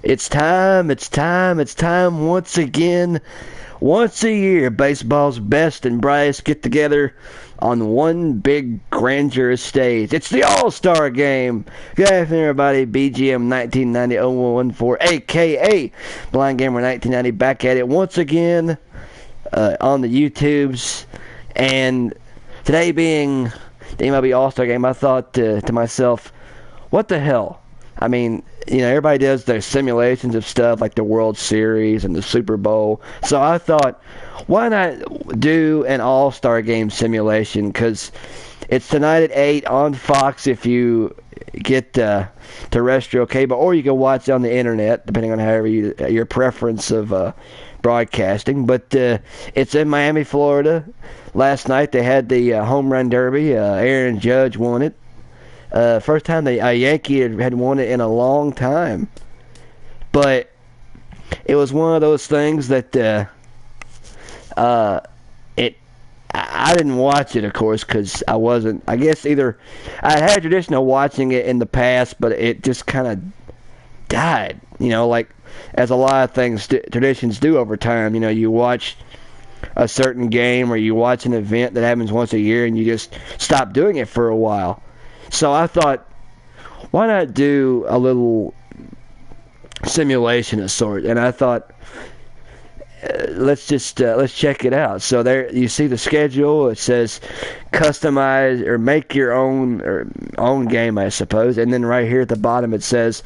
It's time, it's time, it's time once again. Once a year, baseball's best and brightest get together on one big grandiose stage. It's the All-Star Game. Good afternoon, everybody. BGM 1990-0114, a.k.a. Blind Gamer 1990, back at it once again on the YouTubes. And today being the MLB All-Star Game, I thought to myself, what the hell? I mean, you know, everybody does their simulations of stuff like the World Series and the Super Bowl. So I thought, why not do an All-Star Game simulation? Because it's tonight at 8 on Fox if you get terrestrial cable, or you can watch it on the internet, depending on however your preference of broadcasting. But it's in Miami, Florida. Last night they had the home run derby. Aaron Judge won it. First time a Yankee had won it in a long time. But it was one of those things that I didn't watch it, of course, because I wasn't. I guess either I had a tradition of watching it in the past, but it just kind of died. You know, like as a lot of things traditions do over time. You know, you watch a certain game or you watch an event that happens once a year, and you just stop doing it for a while. So I thought, why not do a little simulation of sort? And I thought, let's check it out. So there you see the schedule. It says customize or make your own game, I suppose. And then right here at the bottom it says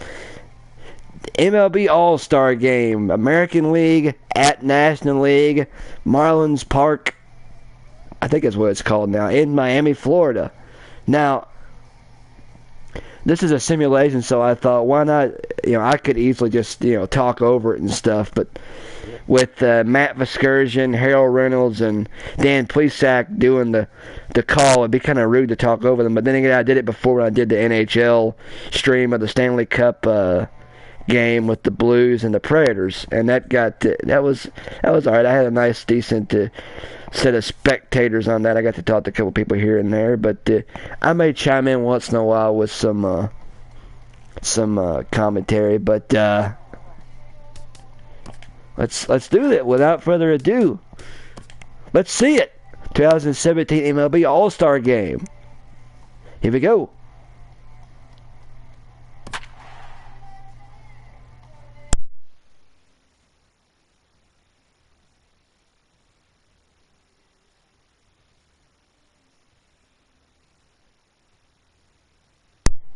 MLB All-Star Game, American League at National League, Marlins Park, I think that's what it's called now, in Miami, Florida. Now, this is a simulation, so I thought, why not, you know, I could easily just, you know, talk over it and stuff, but with Matt Vasgersian, Harold Reynolds, and Dan Plesac doing the call, it'd be kind of rude to talk over them, but then again, I did it before when I did the NHL stream of the Stanley Cup game with the Blues and the Predators, and that was alright. I had a nice, decent set of spectators on that. I got to talk to a couple people here and there, but I may chime in once in a while with some commentary. But let's do that. Without further ado, let's see it. 2017 MLB All-Star Game. Here we go.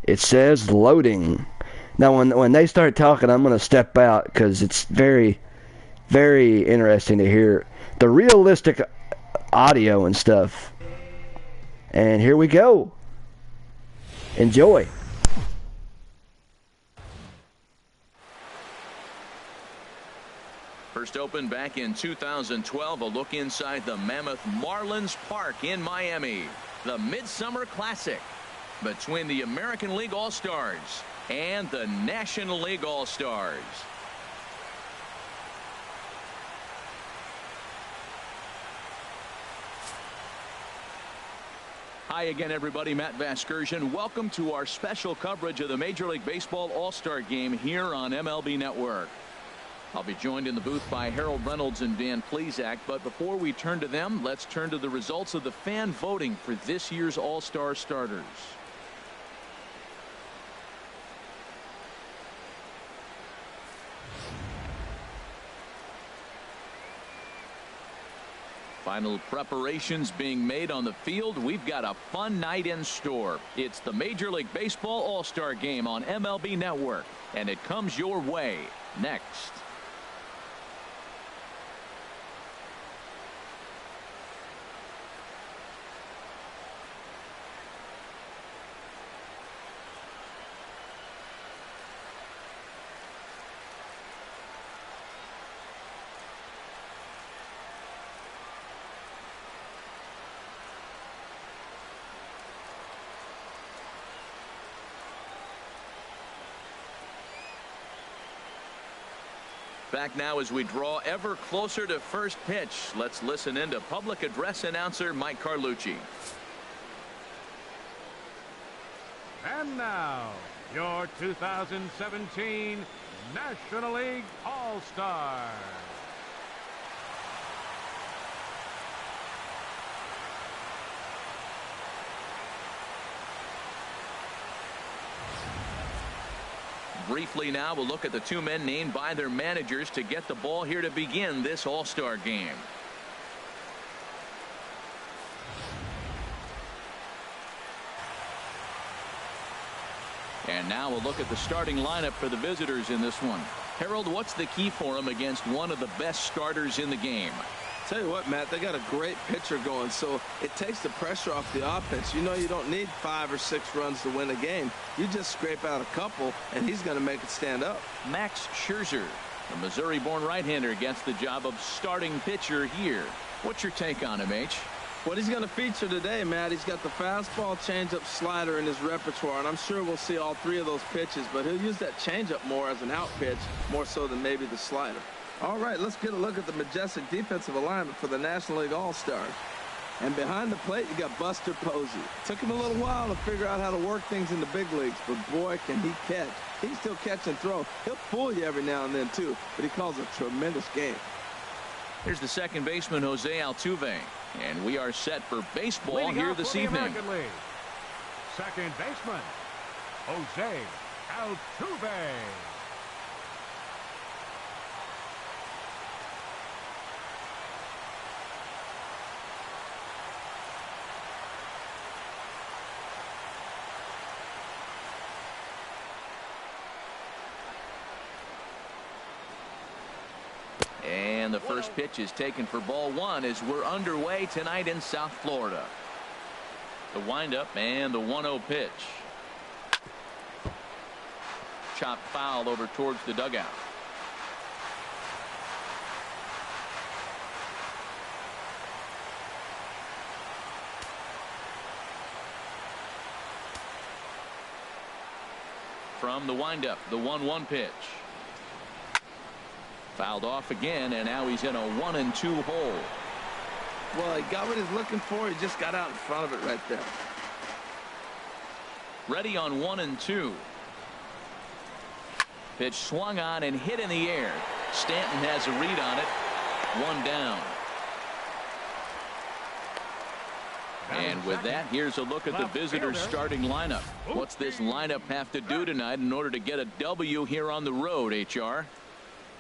It says loading. Now, when they start talking, I'm going to step out because it's very, very interesting to hear the realistic audio and stuff. And here we go. Enjoy. First opened back in 2012, a look inside the Mammoth Marlins Park in Miami. The Midsummer Classic between the American League All-Stars and the National League All-Stars. Hi again, everybody. Matt Vasgersian. Welcome to our special coverage of the Major League Baseball All-Star Game here on MLB Network. I'll be joined in the booth by Harold Reynolds and Dan Plesac, but before we turn to them, let's turn to the results of the fan voting for this year's All-Star starters. Final preparations being made on the field. We've got a fun night in store. It's the Major League Baseball All-Star Game on MLB Network, and it comes your way next. Back now as we draw ever closer to first pitch. Let's listen in to public address announcer Mike Carlucci. And now, your 2017 National League All-Star. Briefly now, we'll look at the two men named by their managers to get the ball here to begin this All-Star game. And now we'll look at the starting lineup for the visitors in this one. Harold, what's the key for them against one of the best starters in the game? Tell you what, Matt, they got a great pitcher going, so it takes the pressure off the offense. You know you don't need 5 or 6 runs to win a game. You just scrape out a couple, and he's going to make it stand up. Max Scherzer, the Missouri-born right-hander, gets the job of starting pitcher here. What's your take on him, H? What he's going to feature today, Matt, he's got the fastball, changeup, slider in his repertoire, and I'm sure we'll see all 3 of those pitches, but he'll use that changeup more as an out pitch, more so than maybe the slider. All right, let's get a look at the majestic defensive alignment for the National League All-Stars. And behind the plate, you got Buster Posey. Took him a little while to figure out how to work things in the big leagues, but boy, can he catch. He can still catch and throw. He'll fool you every now and then, too, but he calls a tremendous game. Here's the second baseman, Jose Altuve. And we are set for baseball here this evening. Second baseman, Jose Altuve. And the first pitch is taken for ball 1 as we're underway tonight in South Florida. The windup and the 1-0 pitch. Chopped foul over towards the dugout. From the windup, the 1-1 pitch. Fouled off again, and now he's in a 1-2 hole. Well, he got what he's looking for. He just got out in front of it right there. Ready on 1-2. Pitch swung on and hit in the air. Stanton has a read on it. 1 down. And with that, here's a look at the visitors' starting lineup. What's this lineup have to do tonight in order to get a W here on the road, HR?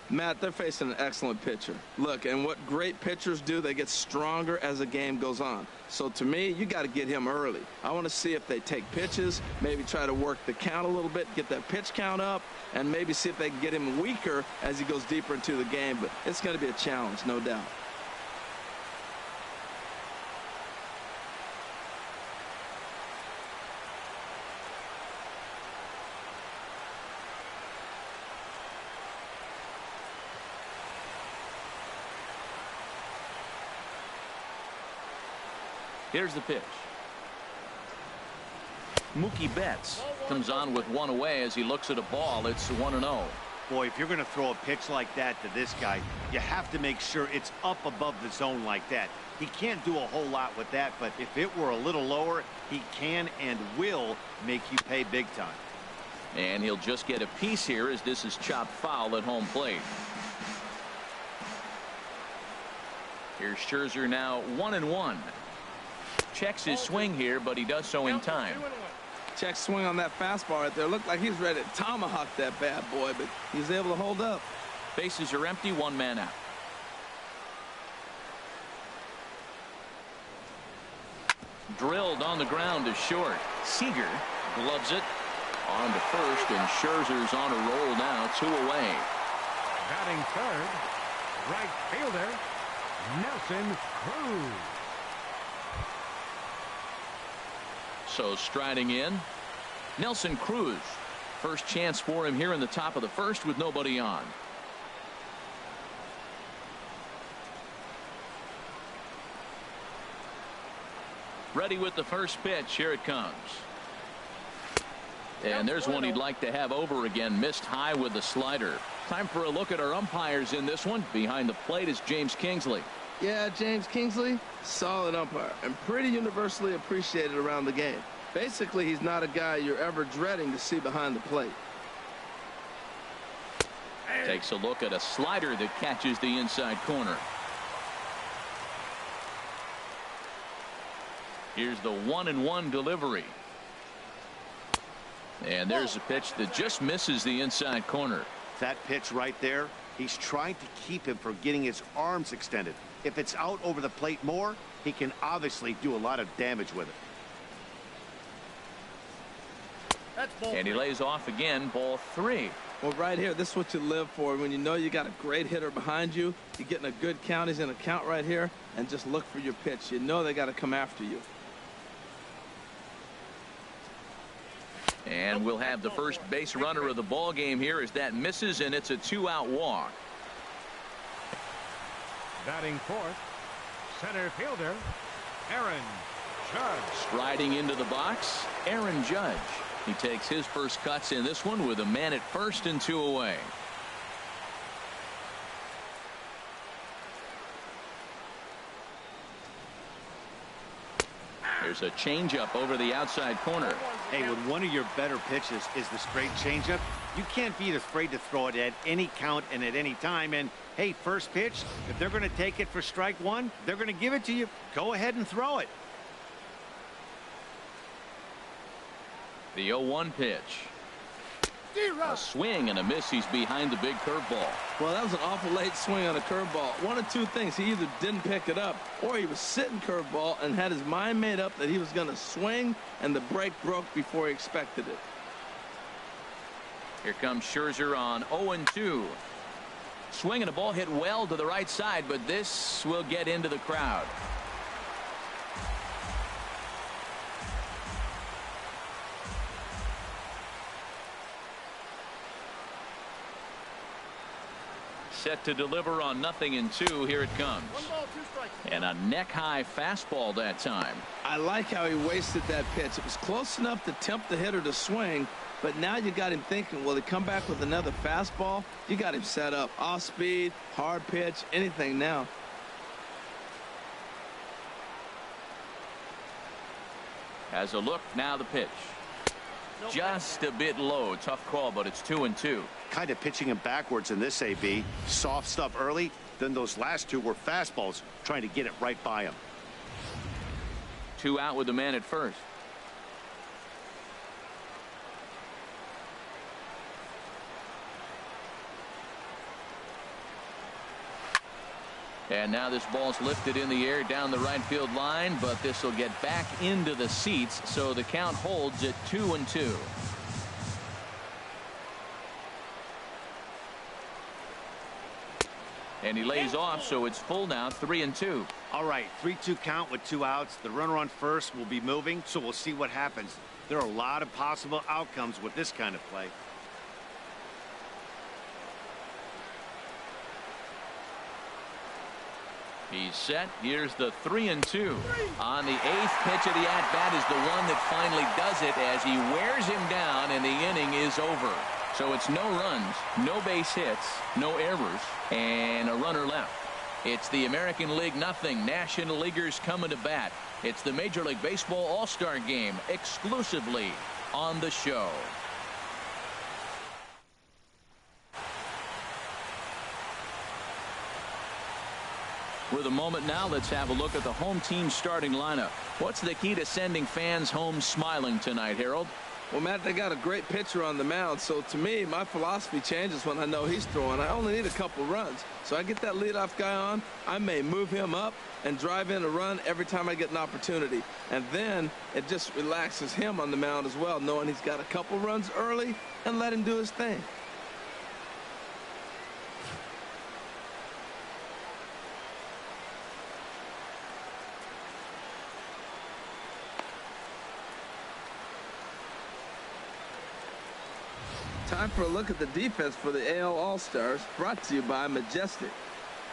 Matt, they're facing an excellent pitcher. Look, and what great pitchers do, they get stronger as the game goes on. So to me, you got to get him early. I want to see if they take pitches, maybe try to work the count a little bit, get that pitch count up, and maybe see if they can get him weaker as he goes deeper into the game. But it's going to be a challenge, no doubt. Here's the pitch. Mookie Betts comes on with 1 away as he looks at a ball. It's 1-0. Boy, if you're going to throw a pitch like that to this guy, you have to make sure it's up above the zone like that. He can't do a whole lot with that, but if it were a little lower, he can and will make you pay big time. And he'll just get a piece here as this is chopped foul at home plate. Here's Scherzer now 1-1. Checks his swing here, but he does so in time. Check swing on that fastball right there. Looked like he's ready to tomahawk that bad boy, but he's able to hold up. Bases are empty, 1 man out. Drilled on the ground to short. Seager gloves it on to first, and Scherzer's on a roll now, 2 away. Batting third, right fielder, Nelson Cruz. So striding in, Nelson Cruz. First chance for him here in the top of the first with nobody on. Ready with the first pitch. Here it comes. And there's one he'd like to have over again. Missed high with the slider. Time for a look at our umpires in this one. Behind the plate is James Kingsley. Yeah, James Kingsley, solid umpire and pretty universally appreciated around the game. Basically, he's not a guy you're ever dreading to see behind the plate. Takes a look at a slider that catches the inside corner. Here's the 1-1 delivery. And there's a pitch that just misses the inside corner. That pitch right there, he's trying to keep him from getting his arms extended. If it's out over the plate more, he can obviously do a lot of damage with it. And he lays off again, ball 3. Well, right here, this is what you live for. When you know you got a great hitter behind you, you're getting a good count. He's in a count right here, and just look for your pitch. You know they got to come after you. And we'll have the first base runner of the ball game here as that misses, and it's a 2-out walk. Batting fourth, center fielder, Aaron Judge. Striding into the box, Aaron Judge. He takes his first cuts in this one with a man at first and 2 away. There's a changeup over the outside corner. Hey, when one of your better pitches is the straight changeup, you can't be afraid to throw it at any count and at any time. And hey, first pitch, if they're going to take it for strike 1, they're going to give it to you. Go ahead and throw it. The 0-1 pitch. A swing and a miss. He's behind the big curveball. Well, that was an awful late swing on a curveball. One of two things. He either didn't pick it up or he was sitting curveball and had his mind made up that he was going to swing, and the break broke before he expected it. Here comes Scherzer on 0-2. Swinging a ball hit well to the right side, but this will get into the crowd. Set to deliver on 0-2. Here it comes. And a neck-high fastball that time. I like how he wasted that pitch. It was close enough to tempt the hitter to swing, but now you got him thinking, will he come back with another fastball? You got him set up. Off speed, hard pitch, anything now. Has a look, now the pitch. Just a bit low. Tough call, but it's 2-2. Kind of pitching him backwards in this AB. Soft stuff early, then those last two were fastballs, trying to get it right by him. 2 out with the man at first. And now this ball's lifted in the air down the right field line, but this will get back into the seats, so the count holds at 2-2. And he lays off, so it's full now, 3-2. All right, 3-2 count with 2 outs. The runner on first will be moving, so we'll see what happens. There are a lot of possible outcomes with this kind of play. He's set. Here's the 3-2. On the 8th pitch of the at-bat is the one that finally does it as he wears him down, and the inning is over. So it's no runs, no base hits, no errors, and a runner left. It's the American League 0, National Leaguers coming to bat. It's the Major League Baseball All-Star Game exclusively on the show. For the moment now, let's have a look at the home team starting lineup. What's the key to sending fans home smiling tonight, Harold? Well, Matt, they got a great pitcher on the mound, so to me, my philosophy changes when I know he's throwing. I only need a couple runs. So I get that leadoff guy on, I may move him up and drive in a run every time I get an opportunity. And then it just relaxes him on the mound as well, knowing he's got a couple runs early, and let him do his thing. Time for a look at the defense for the AL All-Stars, brought to you by Majestic.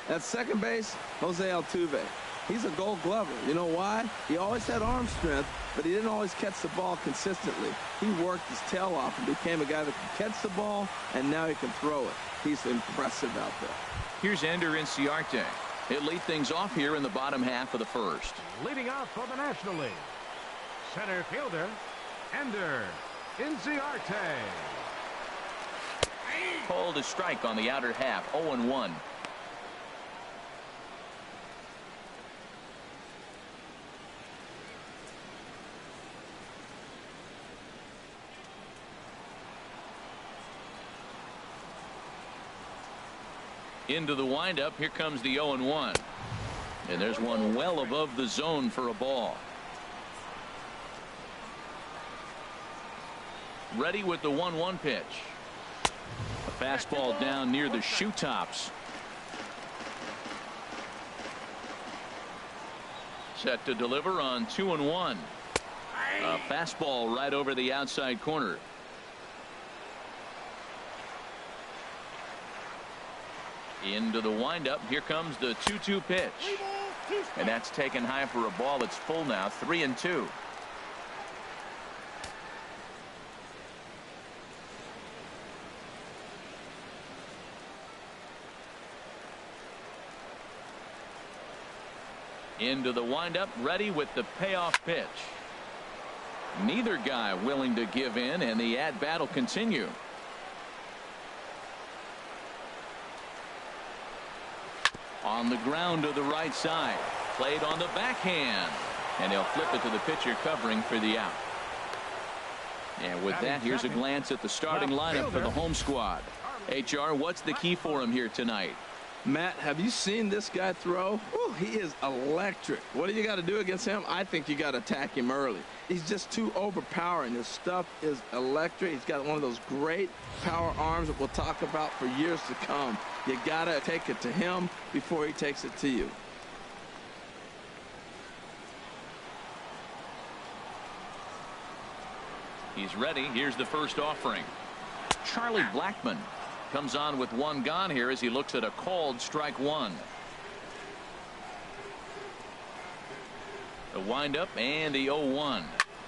At second base, Jose Altuve. He's a Gold Glover. You know why? He always had arm strength, but he didn't always catch the ball consistently. He worked his tail off and became a guy that can catch the ball, and now he can throw it. He's impressive out there. Here's Ender Inciarte. He'll lead things off here in the bottom half of the first. Leading off for the National League, center fielder, Ender Inciarte. Called a strike on the outer half. 0-1. Into the windup. Here comes the 0-1. And there's one well above the zone for a ball. Ready with the 1-1 pitch. A fastball down near the shoe tops. Set to deliver on 2-1. A fastball right over the outside corner. Into the windup. Here comes the 2-2 pitch. And that's taken high for a ball. It's full now. 3-2. Into the windup. Ready with the payoff pitch. Neither guy willing to give in, and the at-bat will continue. On the ground to the right side. Played on the backhand. And he'll flip it to the pitcher covering for the out. And with that, here's a glance at the starting lineup for the home squad. HR, what's the key for him here tonight? Matt, have you seen this guy throw? Whew, he is electric. What do you got to do against him? I think you got to attack him early. He's just too overpowering. His stuff is electric. He's got one of those great power arms that we'll talk about for years to come. You got to take it to him before he takes it to you. He's ready. Here's the first offering. Charlie Blackmon comes on with one gone here as he looks at a called strike one. The windup and the 0-1.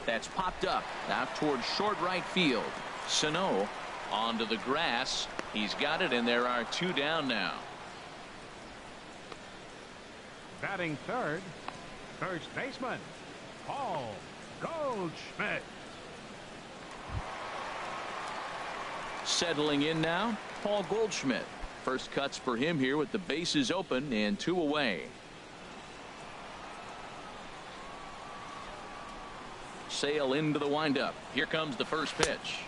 That's popped up out towards short right field. Sano onto the grass. He's got it, and there are two down now. Batting third, first baseman, Paul Goldschmidt. Settling in now, Paul Goldschmidt. First cuts for him here with the bases open and two away. Sale into the windup. Here comes the first pitch.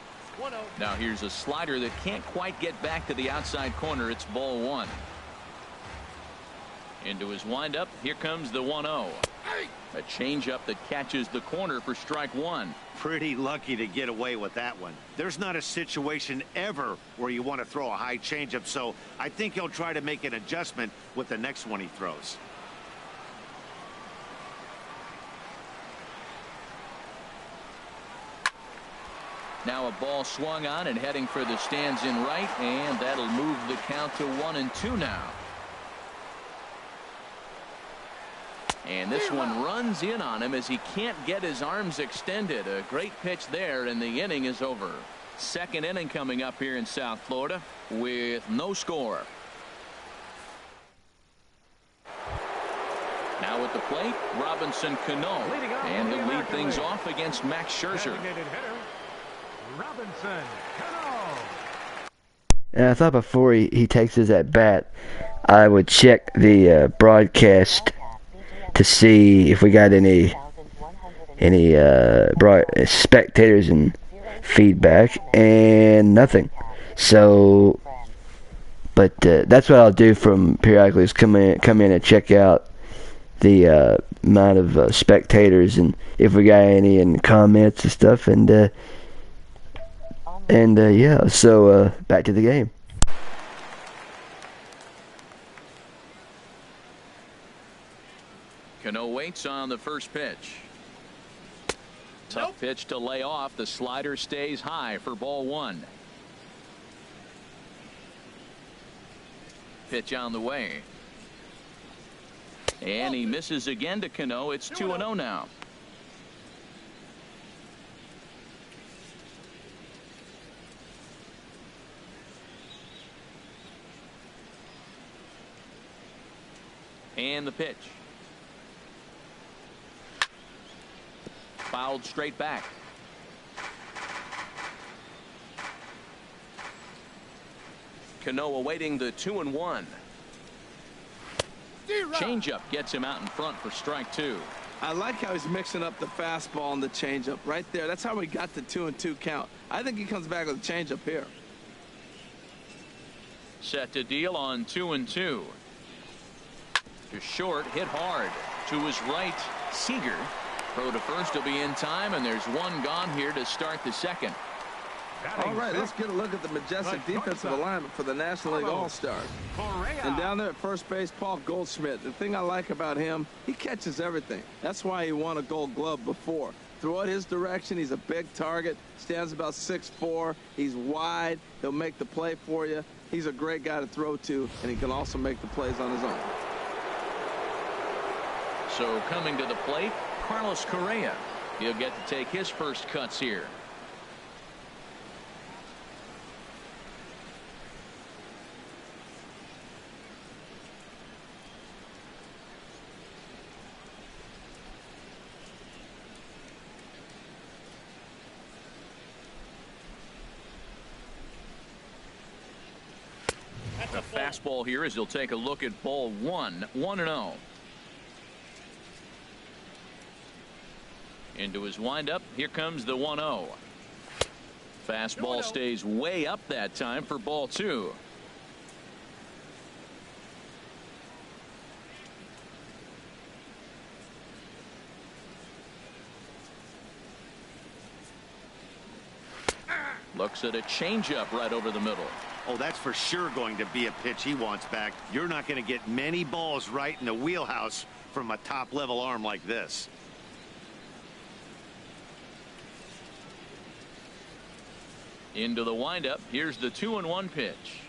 Now here's a slider that can't quite get back to the outside corner. It's ball one. Into his windup. Here comes the 1-0. A changeup that catches the corner for strike one. Pretty lucky to get away with that one. There's not a situation ever where you want to throw a high changeup, so I think he'll try to make an adjustment with the next one he throws. Now a ball swung on and heading for the stands in right, and that'll move the count to 1-2 now. And this one runs in on him as he can't get his arms extended. A great pitch there, and the inning is over. Second inning coming up here in South Florida with no score. Now at the plate, Robinson Cano, and he'll lead things off against Max Scherzer. Designated hitter, Robinson Cano. And I thought before he takes his at bat, I would check the broadcast to see if we got any spectators and feedback, and nothing. So, but that's what I'll do from periodically is come in and check out the amount of spectators and if we got any in comments and stuff, and yeah. So back to the game. Cano waits on the first pitch. Tough pitch to lay off. The slider stays high for ball one. Pitch on the way. And he misses again to Cano. It's 2-0 now. And the pitch. Fouled straight back. Cano awaiting the 2-1. Changeup gets him out in front for strike 2. I like how he's mixing up the fastball and the changeup right there. That's how we got the 2-2 count. I think he comes back with a changeup here. Set to deal on 2-2. To short, hit hard. To his right, Seager. Throw to first will be in time, and there's one gone here to start the second. All right, let's get a look at the majestic defensive alignment for the National League All-Stars. And down there at first base, Paul Goldschmidt. The thing I like about him, he catches everything. That's why he won a Gold Glove before. Throw it his direction. He's a big target. Stands about 6'4". He's wide. He'll make the play for you. He's a great guy to throw to, and he can also make the plays on his own. So coming to the plate, Carlos Correa. He'll get to take his first cuts here. The fastball here as he'll take a look at ball 1, 1-0. Into his windup. Here comes the 1-0. Fastball stays way up that time for ball 2. Looks at a changeup right over the middle. Oh, that's for sure going to be a pitch he wants back. You're not going to get many balls right in the wheelhouse from a top-level arm like this. Into the windup. Here's the 2-1 pitch.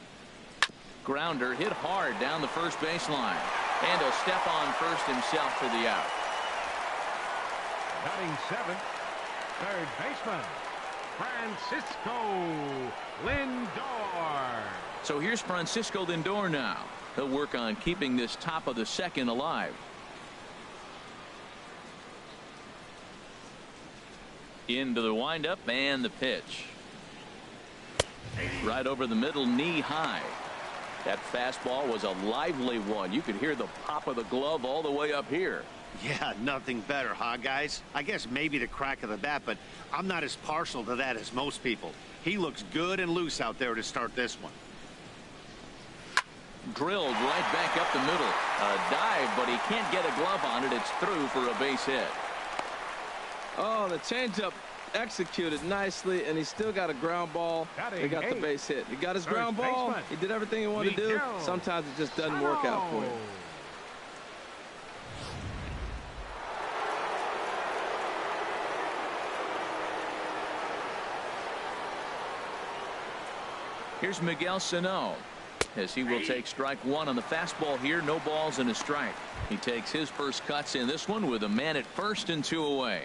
Grounder hit hard down the first baseline. And he'll step on first himself for the out. Batting seventh, third baseman, Francisco Lindor. So here's Francisco Lindor now. He'll work on keeping this top of the second alive. Into the windup and the pitch. Right over the middle, knee high. That fastball was a lively one. You could hear the pop of the glove all the way up here. Yeah, nothing better, huh, guys? I guess maybe the crack of the bat, but I'm not as partial to that as most people. He looks good and loose out there to start this one. Drilled right back up the middle. A dive, but he can't get a glove on it. It's through for a base hit. Oh, the changeup executed nicely, and he's still got a ground ball. He got the base hit. He got his ground ball. He did everything he wanted to do. Sometimes it just doesn't work out for him. Here's Miguel Sano as he will take strike 1 on the fastball here. No balls and a strike. He takes his first cuts in this one with a man at first and 2 away.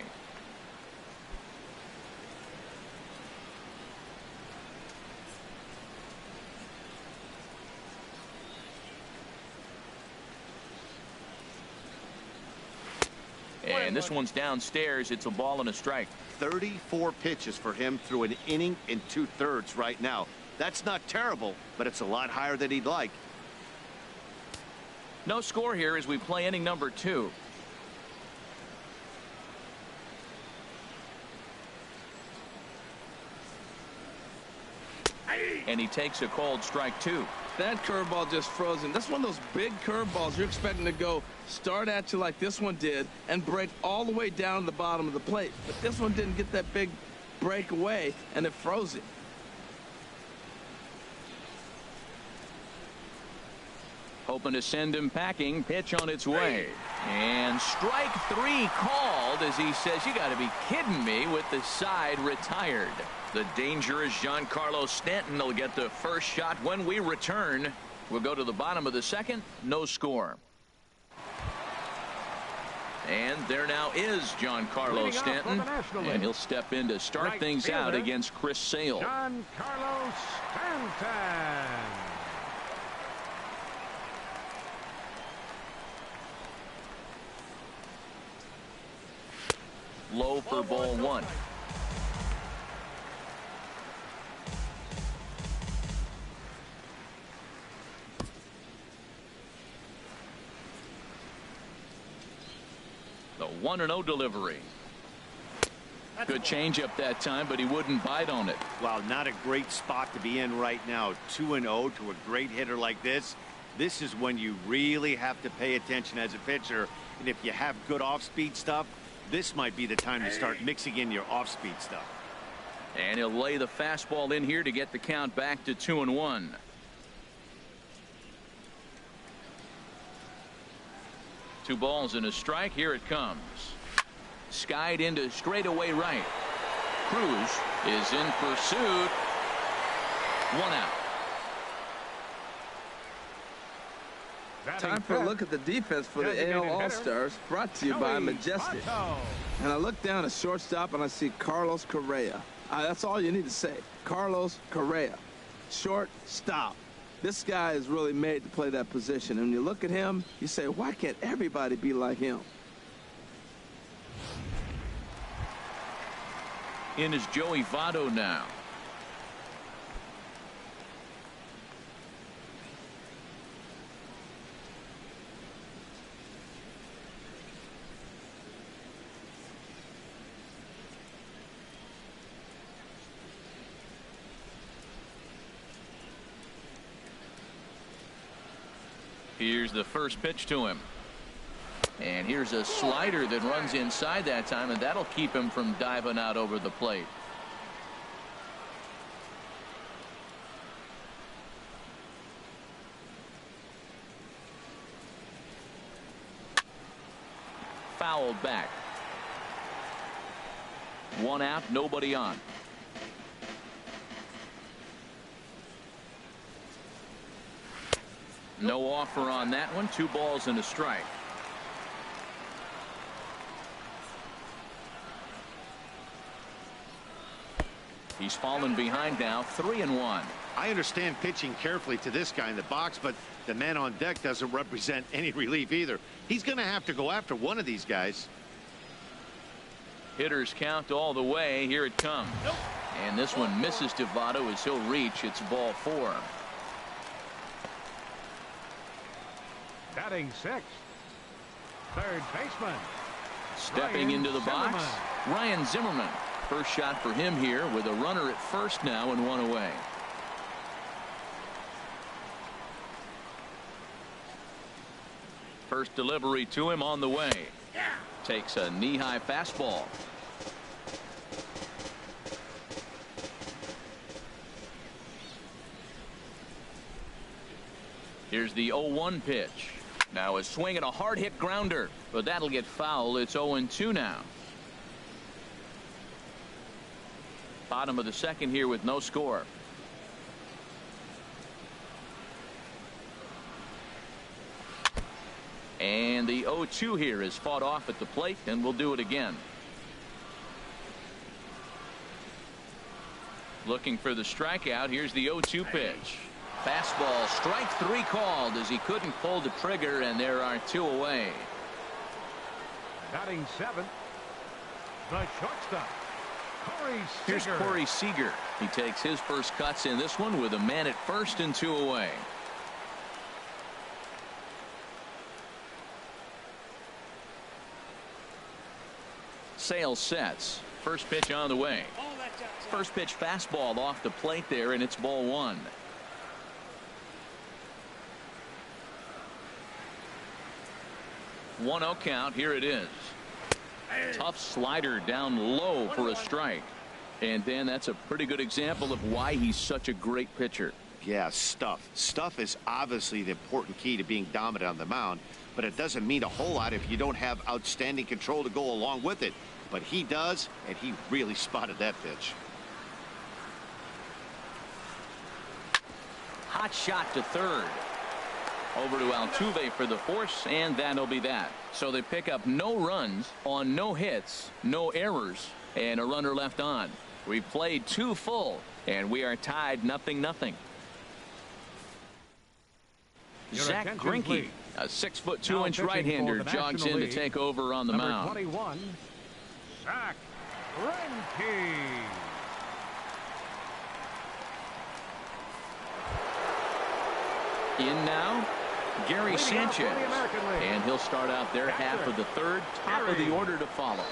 And this one's downstairs. It's a ball and a strike. 34 pitches for him through an inning and 2/3 right now. That's not terrible, but it's a lot higher than he'd like. No score here as we play inning number 2. And he takes a called strike 2. That curveball just frozen. That's one of those big curveballs you're expecting to go start at you like this one did and break all the way down to the bottom of the plate. But this one didn't get that big break away, and it froze it. Hoping to send him packing. Pitch on its way. And strike 3 called as he says, you got to be kidding me, with the side retired. The dangerous Giancarlo Stanton will get the first shot when we return. We'll go to the bottom of the second. No score. And there now is Giancarlo Stanton. And he'll step in to start things out against Chris Sale. Giancarlo Stanton. Low for ball 1. 1-0 delivery. Good changeup that time, but he wouldn't bite on it. Well, not a great spot to be in right now. 2-0 to a great hitter like this. This is when you really have to pay attention as a pitcher. And if you have good off-speed stuff, this might be the time to start mixing in your off-speed stuff. And he'll lay the fastball in here to get the count back to 2-1. Two balls and a strike. Here it comes. Skied into straightaway right. Cruz is in pursuit. 1 out. Time for a look at the defense for the AL All-Stars, brought to you by Majestic. And I look down at shortstop and I see Carlos Correa. That's all you need to say. Carlos Correa. Shortstop. This guy is really made to play that position. And when you look at him, you say, why can't everybody be like him? In is Joey Votto now. Here's the first pitch to him. And here's a slider that runs inside that time, and that'll keep him from diving out over the plate. Fouled back. 1 out, nobody on. No offer on that one. 2 balls and a strike. He's fallen behind now. 3-1. I understand pitching carefully to this guy in the box, but the man on deck doesn't represent any relief either. He's going to have to go after one of these guys. Hitters count all the way. Here it comes. Nope. And this one misses to Votto as he'll reach. It's ball 4. Batting 6th. Third baseman. Stepping into the box, Ryan Zimmerman. First shot for him here with a runner at first now and 1 away. First delivery to him on the way. Takes a knee-high fastball. Here's the 0-1 pitch. Now a swing and a hard hit grounder, but that'll get foul. It's 0-2 now. Bottom of the second here with no score. And the 0-2 here is fought off at the plate, and we'll do it again. Looking for the strikeout. Here's the 0-2 pitch. Fastball, strike 3 called as he couldn't pull the trigger, and there are 2 away. Batting 7th, the shortstop, Corey Seager. Here's Corey Seager. He takes his first cuts in this one with a man at first and 2 away. Sale sets. First pitch on the way. First pitch fastball off the plate there, and it's ball 1. 1-0 count. Here it is. Tough slider down low for a strike. And Dan, that's a pretty good example of why he's such a great pitcher. Yeah, stuff. Stuff is obviously the important key to being dominant on the mound, but it doesn't mean a whole lot if you don't have outstanding control to go along with it. But he does, and he really spotted that pitch. Hot shot to third. Over to Altuve for the force, and that'll be that. So they pick up no runs on no hits, no errors, and a runner left on. We've played 2 full, and we are tied 0-0. Zach Greinke, a 6'2" right-hander, jogs in to take over on the mound. 21, Zach Greinke. In now, Gary Sanchez. And he'll start out their half of the third. Top of the order to follow.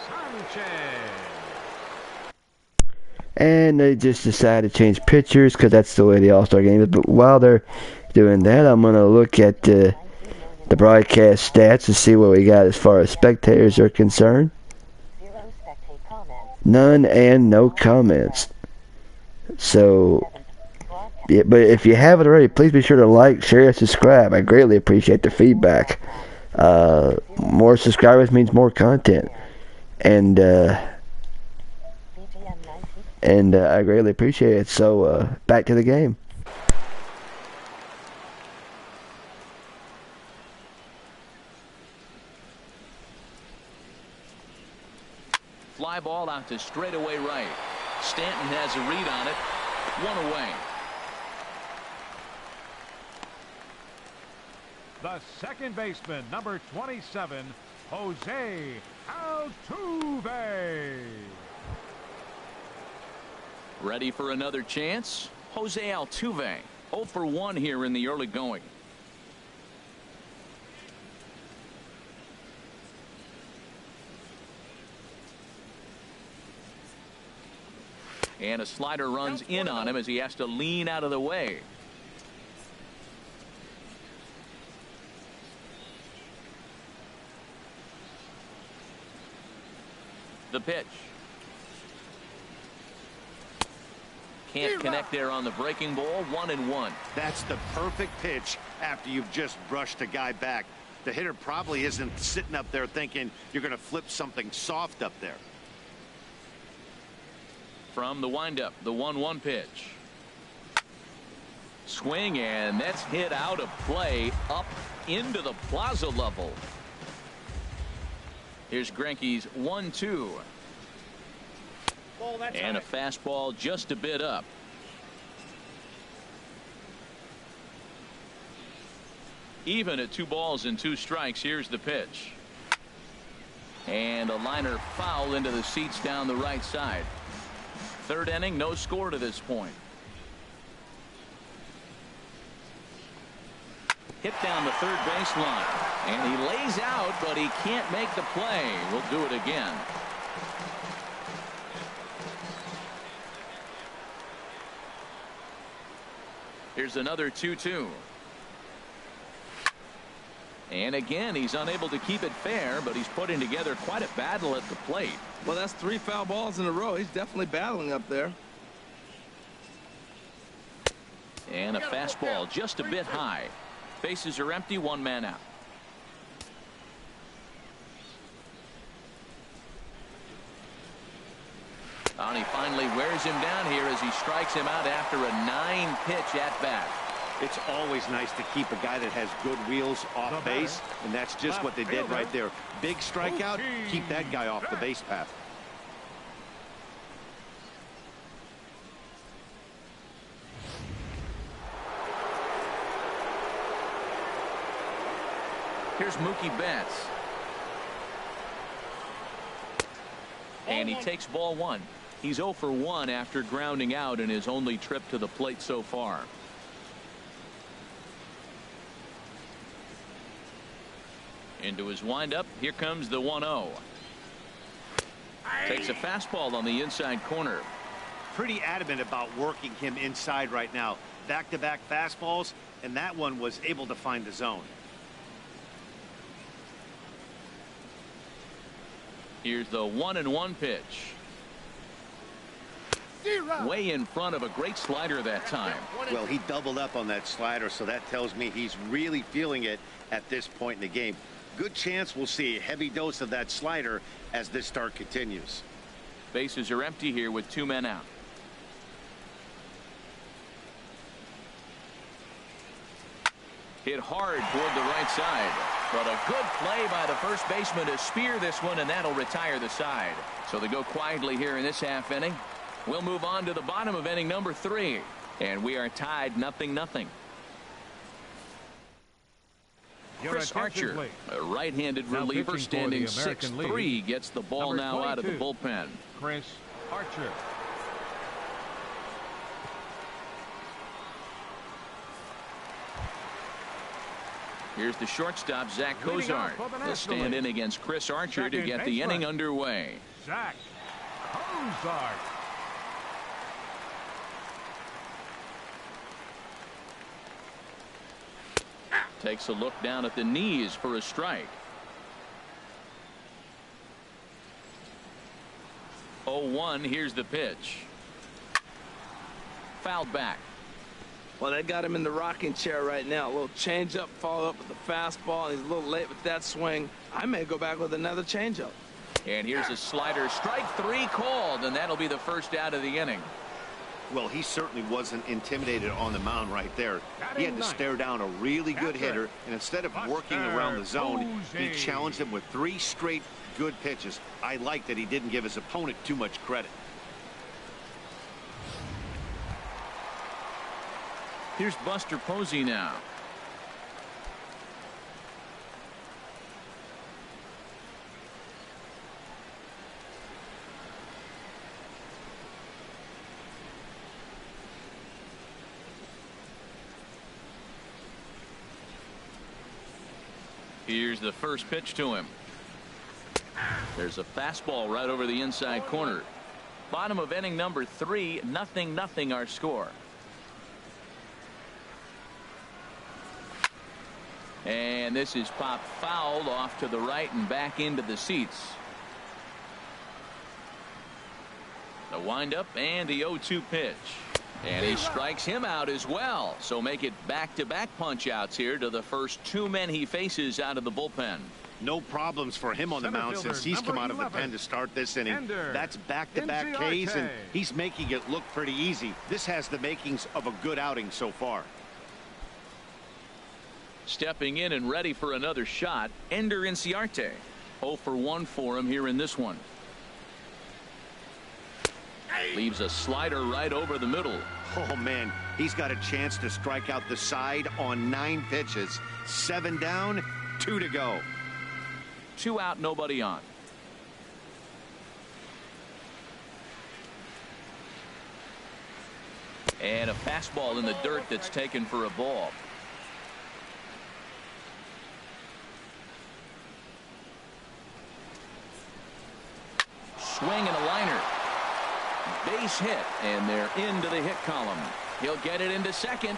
And they just decided to change pitchers because that's the way the All-Star game is. But while they're doing that, I'm going to look at the broadcast stats to see what we got as far as spectators are concerned. None and no comments. So, yeah, but if you haven't already, please be sure to like, share, and subscribe. I greatly appreciate the feedback. More subscribers means more content. And I greatly appreciate it. So, back to the game. Fly ball out to straightaway right. Stanton has a read on it. One away. The second baseman, number 27, Jose Altuve. Ready for another chance? Jose Altuve, 0 for 1 here in the early going. And a slider runs in on him as he has to lean out of the way. The pitch. Can't connect there on the breaking ball. 1-1. That's the perfect pitch after you've just brushed a guy back. The hitter probably isn't sitting up there thinking you're going to flip something soft up there. From the windup, the 1-1 pitch. Swing, and that's hit out of play up into the plaza level. Here's Greinke's 1-2. And a fastball just a bit up. Even at 2 balls and 2 strikes. Here's the pitch. And a liner foul into the seats down the right side. Third inning, no score to this point. Hit down the third baseline. And he lays out, but he can't make the play. We'll do it again. Here's another 2-2. And again, he's unable to keep it fair, but he's putting together quite a battle at the plate. Well, that's 3 foul balls in a row. He's definitely battling up there. And a fastball just a bit high. Bases are empty, 1 man out. And he finally wears him down here as he strikes him out after a 9-pitch at bat. It's always nice to keep a guy that has good wheels off base, and that's just what they did right there. Big strikeout, keep that guy off the base path. Here's Mookie Betts. And he takes ball 1. He's 0 for 1 after grounding out in his only trip to the plate so far. Into his windup. Here comes the 1-0. Takes a fastball on the inside corner. Pretty adamant about working him inside right now. Back-to-back fastballs, and that one was able to find the zone. Here's the 1-1 pitch. Way in front of a great slider that time. Well, he doubled up on that slider, so that tells me he's really feeling it at this point in the game. Good chance we'll see a heavy dose of that slider as this start continues. Bases are empty here with 2 men out. Hit hard toward the right side. But a good play by the first baseman to spear this one, and that'll retire the side. So they go quietly here in this half inning. We'll move on to the bottom of inning number 3. And we are tied 0-0. Chris Archer, a right-handed reliever standing 6'3", gets the ball now out of the bullpen. Chris Archer. Here's the shortstop, Zach Cozart. He'll stand in against Chris Archer to get the inning underway. Zach Cozart. Takes a look down at the knees for a strike. 0-1. Here's the pitch. Fouled back. Well, they got him in the rocking chair right now. A little changeup, follow up with the fastball, and he's a little late with that swing. I may go back with another changeup. And here's a slider. Strike 3 called, and that'll be the first out of the inning. Well, he certainly wasn't intimidated on the mound right there. He had to stare down a really good hitter, and instead of working around the zone, he challenged him with 3 straight good pitches. I like that he didn't give his opponent too much credit. Here's Buster Posey now. Here's the first pitch to him. There's a fastball right over the inside corner. Bottom of inning number 3, 0-0 our score. And this is popped fouled off to the right and back into the seats. The windup and the 0-2 pitch. And he strikes him out as well. So make it back-to-back punch-outs here to the first 2 men he faces out of the bullpen. No problems for him on the mound since he's come out of the pen to start this inning. That's back-to-back Ks, and he's making it look pretty easy. This has the makings of a good outing so far. Stepping in and ready for another shot, Ender Inciarte. 0 for 1 for him here in this one. Leaves a slider right over the middle. Oh, man, he's got a chance to strike out the side on 9 pitches. 7 down, 2 to go. 2 out, nobody on. And a fastball in the dirt that's taken for a ball. Swing and a liner. Base hit, and they're into the hit column. He'll get it into second.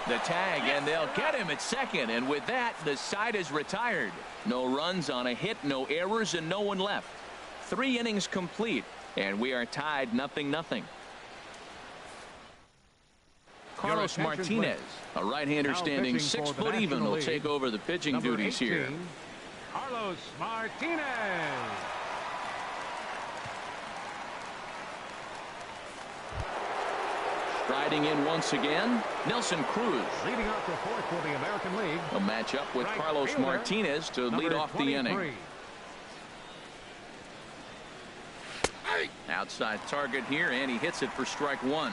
The tag, and they'll get him at second, and with that, the side is retired. No runs on a hit, no errors, and no one left. 3 innings complete, and we are tied 0-0. Carlos Martinez, a right-hander standing 6 foot even, will take over the pitching duties here. Carlos Martinez. Striding in once again, Nelson Cruz. Leading off the 4th for the American League. A matchup with Carlos Martinez to lead off the inning. Outside target here, and he hits it for strike 1.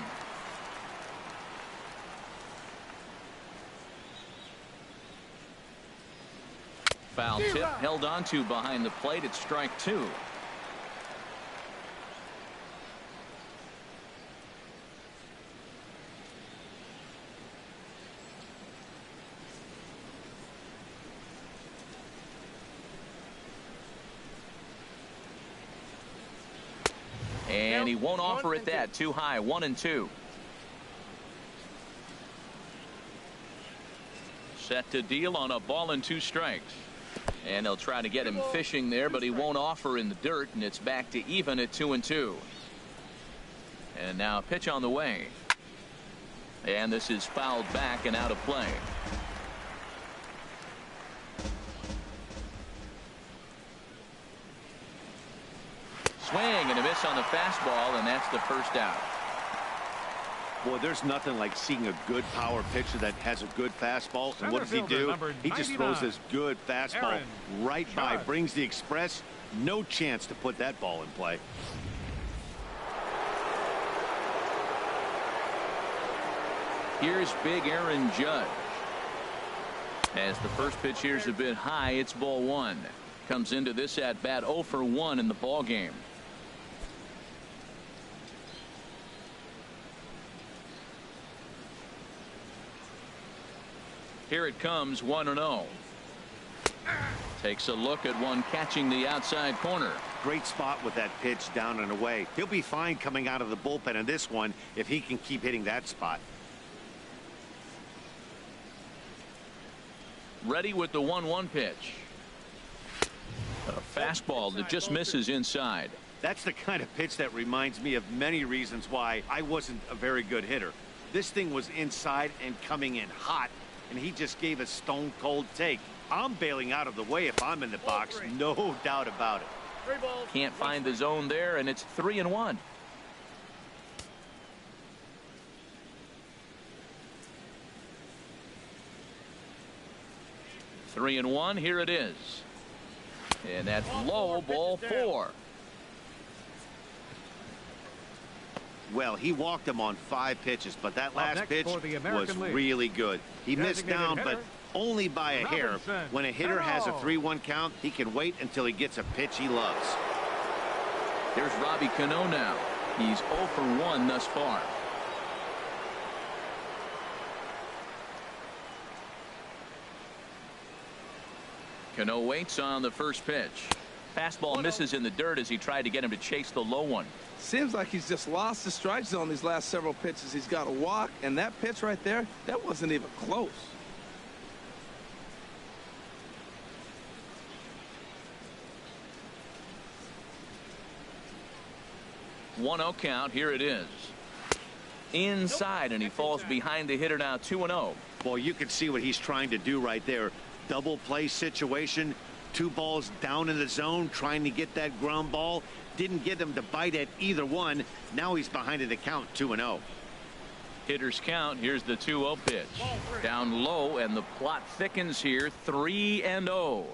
Foul tip held onto behind the plate at strike 2. And he won't offer it that. Too high. 1-2. Set to deal on a ball and 2 strikes. And they'll try to get him fishing there, but he won't offer in the dirt, and it's back to even at 2-2. And now a pitch on the way. And this is fouled back and out of play. Swing and a miss on the fastball, and that's the first out. Boy, there's nothing like seeing a good power pitcher that has a good fastball. And what does he do? He just throws this good fastball right by, brings the express. No chance to put that ball in play. Here's big Aaron Judge. As the first pitch here's a bit high, it's ball 1. Comes into this at bat 0 for 1 in the ball game. Here it comes, 1-0. Takes a look at one catching the outside corner. Great spot with that pitch down and away. He'll be fine coming out of the bullpen in this one if he can keep hitting that spot. Ready with the 1-1 pitch. A fastball that just misses inside. That's the kind of pitch that reminds me of many reasons why I wasn't a very good hitter. This thing was inside and coming in hot, and he just gave a stone cold take. I'm bailing out of the way if I'm in the box, no doubt about it. Can't find the zone there, and it's 3-1. Three and one. Here it is. And that's low, ball 4. Well, he walked him on 5 pitches, but that last pitch was League. really good. He missed down, but only by a hair. When a hitter has a 3-1 count, he can wait until he gets a pitch he loves. Here's Robbie Cano now. He's 0 for 1 thus far. Cano waits on the first pitch. Fastball misses in the dirt as he tried to get him to chase the low one. Seems like he's just lost the strike zone these last several pitches. He's got a walk, and that pitch right there, that wasn't even close. One 0 count. Here it is. Inside, and he falls behind the hitter now. 2-0. Boy, you can see what he's trying to do right there. Double play situation. 2 balls down in the zone, trying to get that ground ball. Didn't get him to bite at either one. Now he's behind in the count, 2-0. Hitters count. Here's the 2-0 pitch. Down low, and the plot thickens here. 3-0.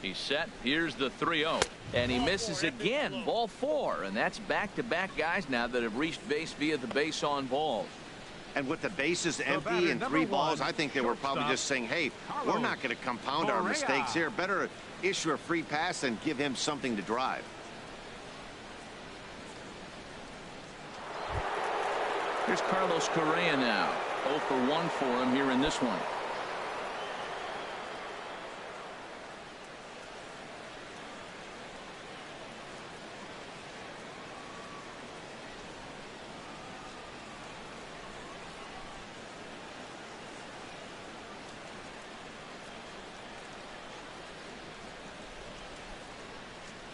He's set. Here's the 3-0. And he misses again. Ball 4. And that's back-to-back guys now that have reached base via the base on balls. And with the bases empty and 3 balls, I think they were probably just saying, hey, we're not going to compound our mistakes here. Better issue a free pass and give him something to drive. Here's Carlos Correa now. 0 for 1 for him here in this one.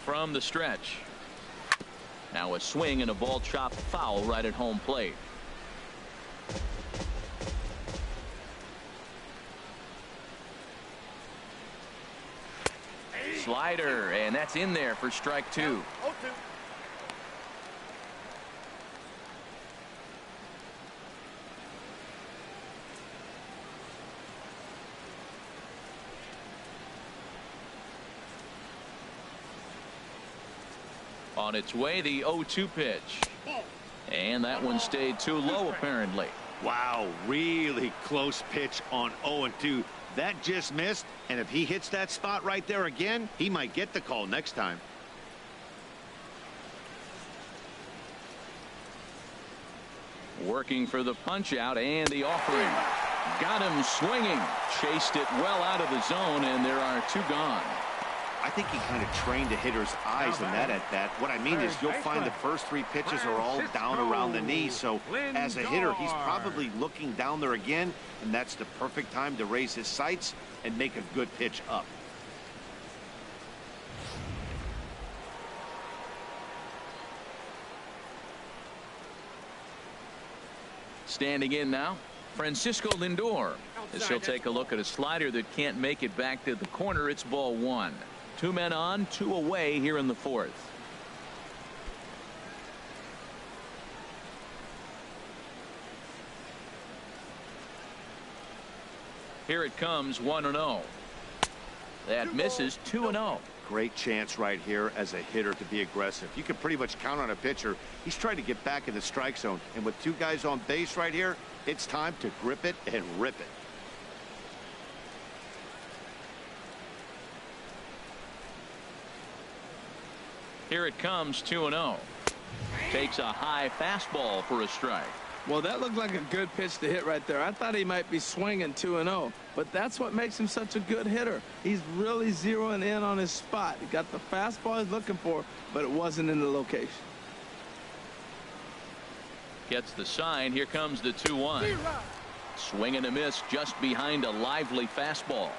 From the stretch. Now a swing and a ball chopped foul right at home plate. Slider, and that's in there for strike 2. On its way, the 0-2 pitch. And that one stayed too low, apparently. Wow, really close pitch on 0-2. That just missed, and if he hits that spot right there again, he might get the call next time. Working for the punch out and the offering. Got him swinging. Chased it well out of the zone, and there are 2 gone. I think he kind of trained the hitter's eyes in that at bat. What I mean is you'll find the first 3 pitches are all down around the knee. So as a hitter, he's probably looking down there again, and that's the perfect time to raise his sights and make a good pitch up. Standing in now, Francisco Lindor. As he'll take a look at a slider that can't make it back to the corner. It's ball 1. 2 men on, 2 away here in the 4th. Here it comes, 1-0. That misses, 2-0. Great chance right here as a hitter to be aggressive. You can pretty much count on a pitcher. He's trying to get back in the strike zone. And with 2 guys on base right here, it's time to grip it and rip it. Here it comes, 2-0. Takes a high fastball for a strike. Well, that looked like a good pitch to hit right there. I thought he might be swinging 2-0, but that's what makes him such a good hitter. He's really zeroing in on his spot. He got the fastball he's looking for, but it wasn't in the location. Gets the sign. Here comes the 2-1. Swing and a miss just behind a lively fastball.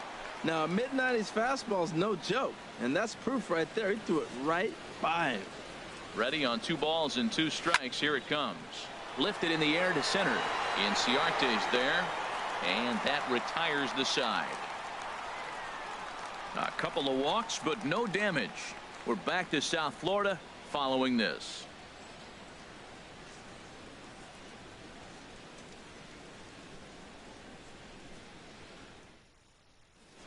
Now, a mid-90s fastball is no joke, and that's proof right there. He threw it right by him. Ready on 2 balls and 2 strikes. Here it comes. Lifted in the air to center. Inciarte's there, and that retires the side. A couple of walks, but no damage. We're back to South Florida following this.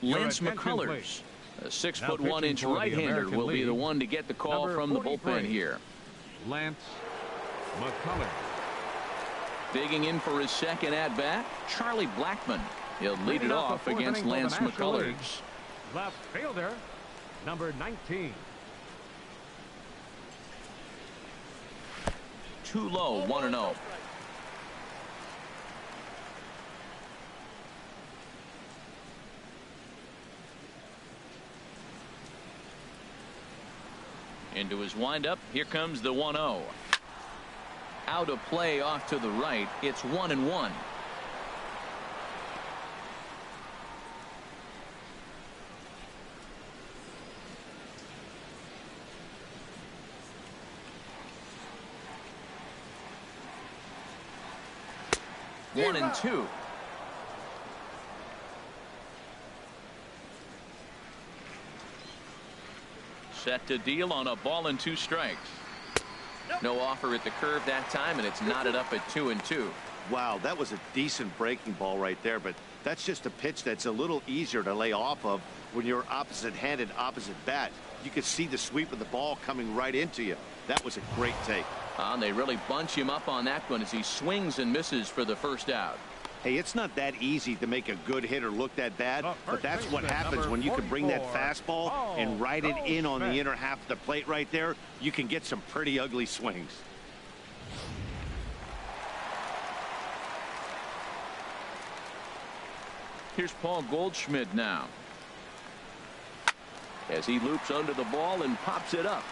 Lance McCullers, a 6'1" right-hander, will be the one to get the call from the bullpen here. Lance McCullers. Digging in for his second at-bat, Charlie Blackmon. He'll lead it off against Lance McCullers. Left fielder, number 19. Too low, 1-0. Into his windup. Here comes the 1-0. Out of play off to the right. It's 1-1. One and two. Set to deal on a ball and 2 strikes. No offer at the curve that time, and it's knotted up at 2-2. Wow, that was a decent breaking ball right there, but that's just a pitch that's a little easier to lay off of when you're opposite-handed, opposite bat. You could see the sweep of the ball coming right into you. That was a great take. They really bunch him up on that one as he swings and misses for the first out. Hey, it's not that easy to make a good hitter look that bad, but that's what happens when you can bring that fastball and ride it in on the inner half of the plate right there. You can get some pretty ugly swings. Here's Paul Goldschmidt now, as he loops under the ball and pops it up.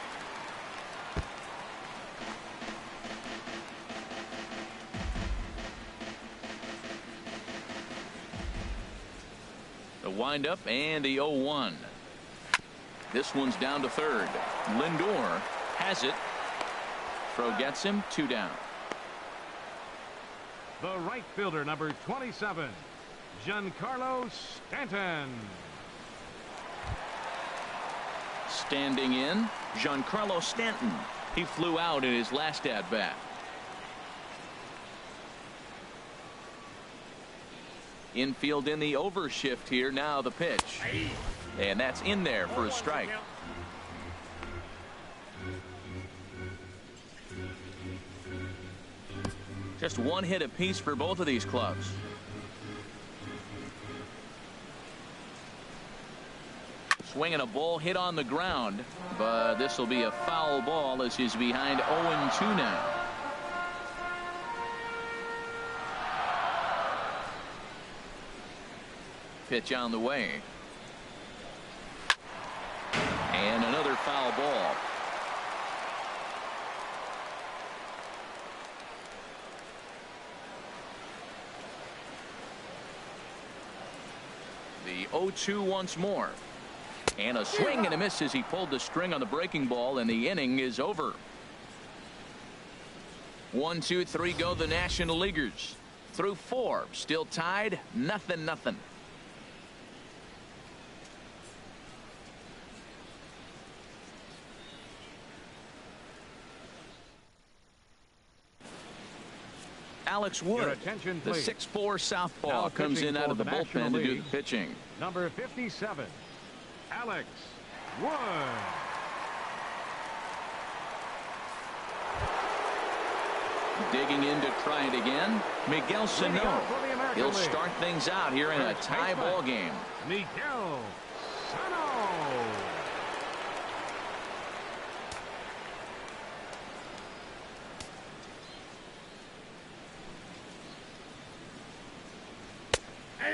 The windup and the 0-1. This one's down to third. Lindor has it. Throw gets him, 2 down. The right fielder, number 27, Giancarlo Stanton. Standing in, Giancarlo Stanton. He flew out in his last at-bat. Infield in the overshift here. Now the pitch. And that's in there for a strike. Just 1 hit apiece for both of these clubs. Swinging a ball hit on the ground, but this will be a foul ball as he's behind 0-2 now. Pitch on the way. And another foul ball. The 0-2 once more. And a swing and a miss as he pulled the string on the breaking ball, and the inning is over. 1, 2, 3 go the National Leaguers. Through 4, still tied, 0-0. Alex Wood, the 6'4" southpaw, comes in out of the bullpen to do the pitching. Number 57, Alex Wood. Digging in to try it again, Miguel Sano. He'll start things out here in a tie ball game. Miguel Sano.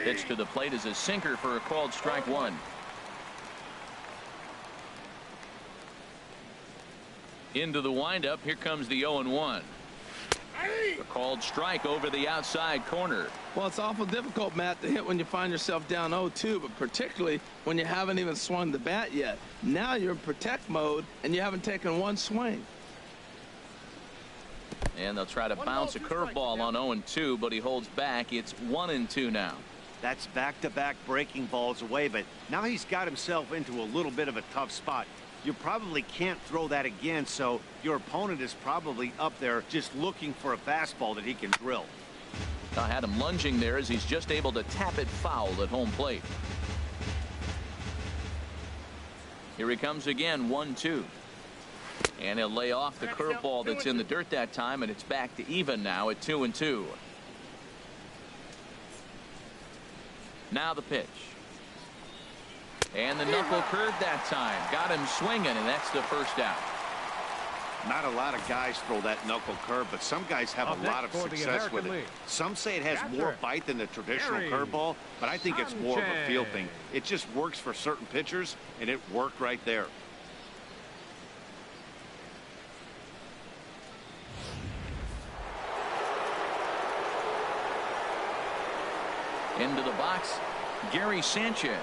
Pitch to the plate is a sinker for a called strike one. Into the windup. Here comes the 0-1. A called strike over the outside corner. Well, it's awful difficult, Matt, to hit when you find yourself down 0-2, but particularly when you haven't even swung the bat yet. Now you're in protect mode, and you haven't taken one swing. And they'll try to bounce a curveball on 0-2, but he holds back. It's 1-2 now. That's back-to-back breaking balls away, but now he's got himself into a little bit of a tough spot. You probably can't throw that again, so your opponent is probably up there just looking for a fastball that he can drill. I had him lunging there as he's just able to tap it foul at home plate. Here he comes again, 1-2. And he'll lay off the curveball that's in the dirt that time, and it's back to even now at 2-2. Now the pitch. And the knuckle curve that time. Got him swinging, and that's the first out. Not a lot of guys throw that knuckle curve, but some guys have a lot of success with it. Some say it has more bite than the traditional curveball, but I think it's more of a feel thing. It just works for certain pitchers, and it worked right there. Into the box, Gary Sanchez.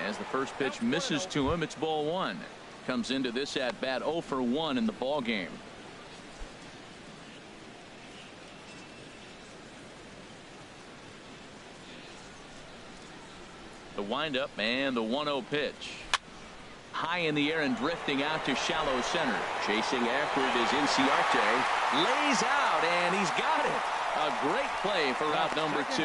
As the first pitch misses to him, it's ball one. Comes into this at bat 0 for 1 in the ball game. The windup and the 1-0 pitch. High in the air and drifting out to shallow center. Chasing after it is Inciarte. Lays out, and he's got it. A great play for out number 2.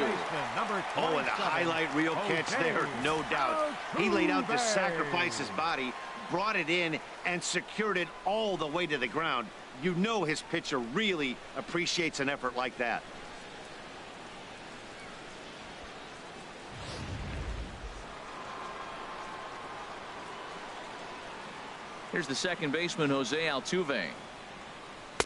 Oh, and a highlight reel catch there, no doubt. He laid out to sacrifice his body, brought it in, and secured it all the way to the ground. You know his pitcher really appreciates an effort like that. Here's the second baseman, Jose Altuve.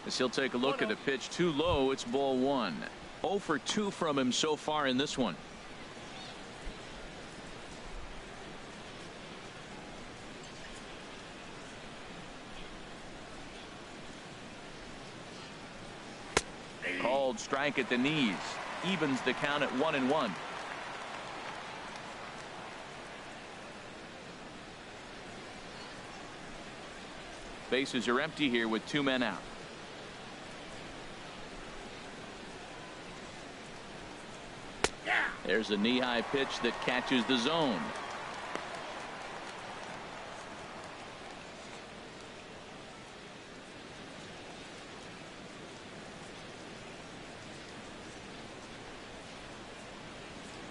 As he'll take a look at a pitch too low, it's ball one. 0 for 2 from him so far in this one. Called strike at the knees. Evens the count at 1-1. Bases are empty here with 2 men out. There's a knee-high pitch that catches the zone.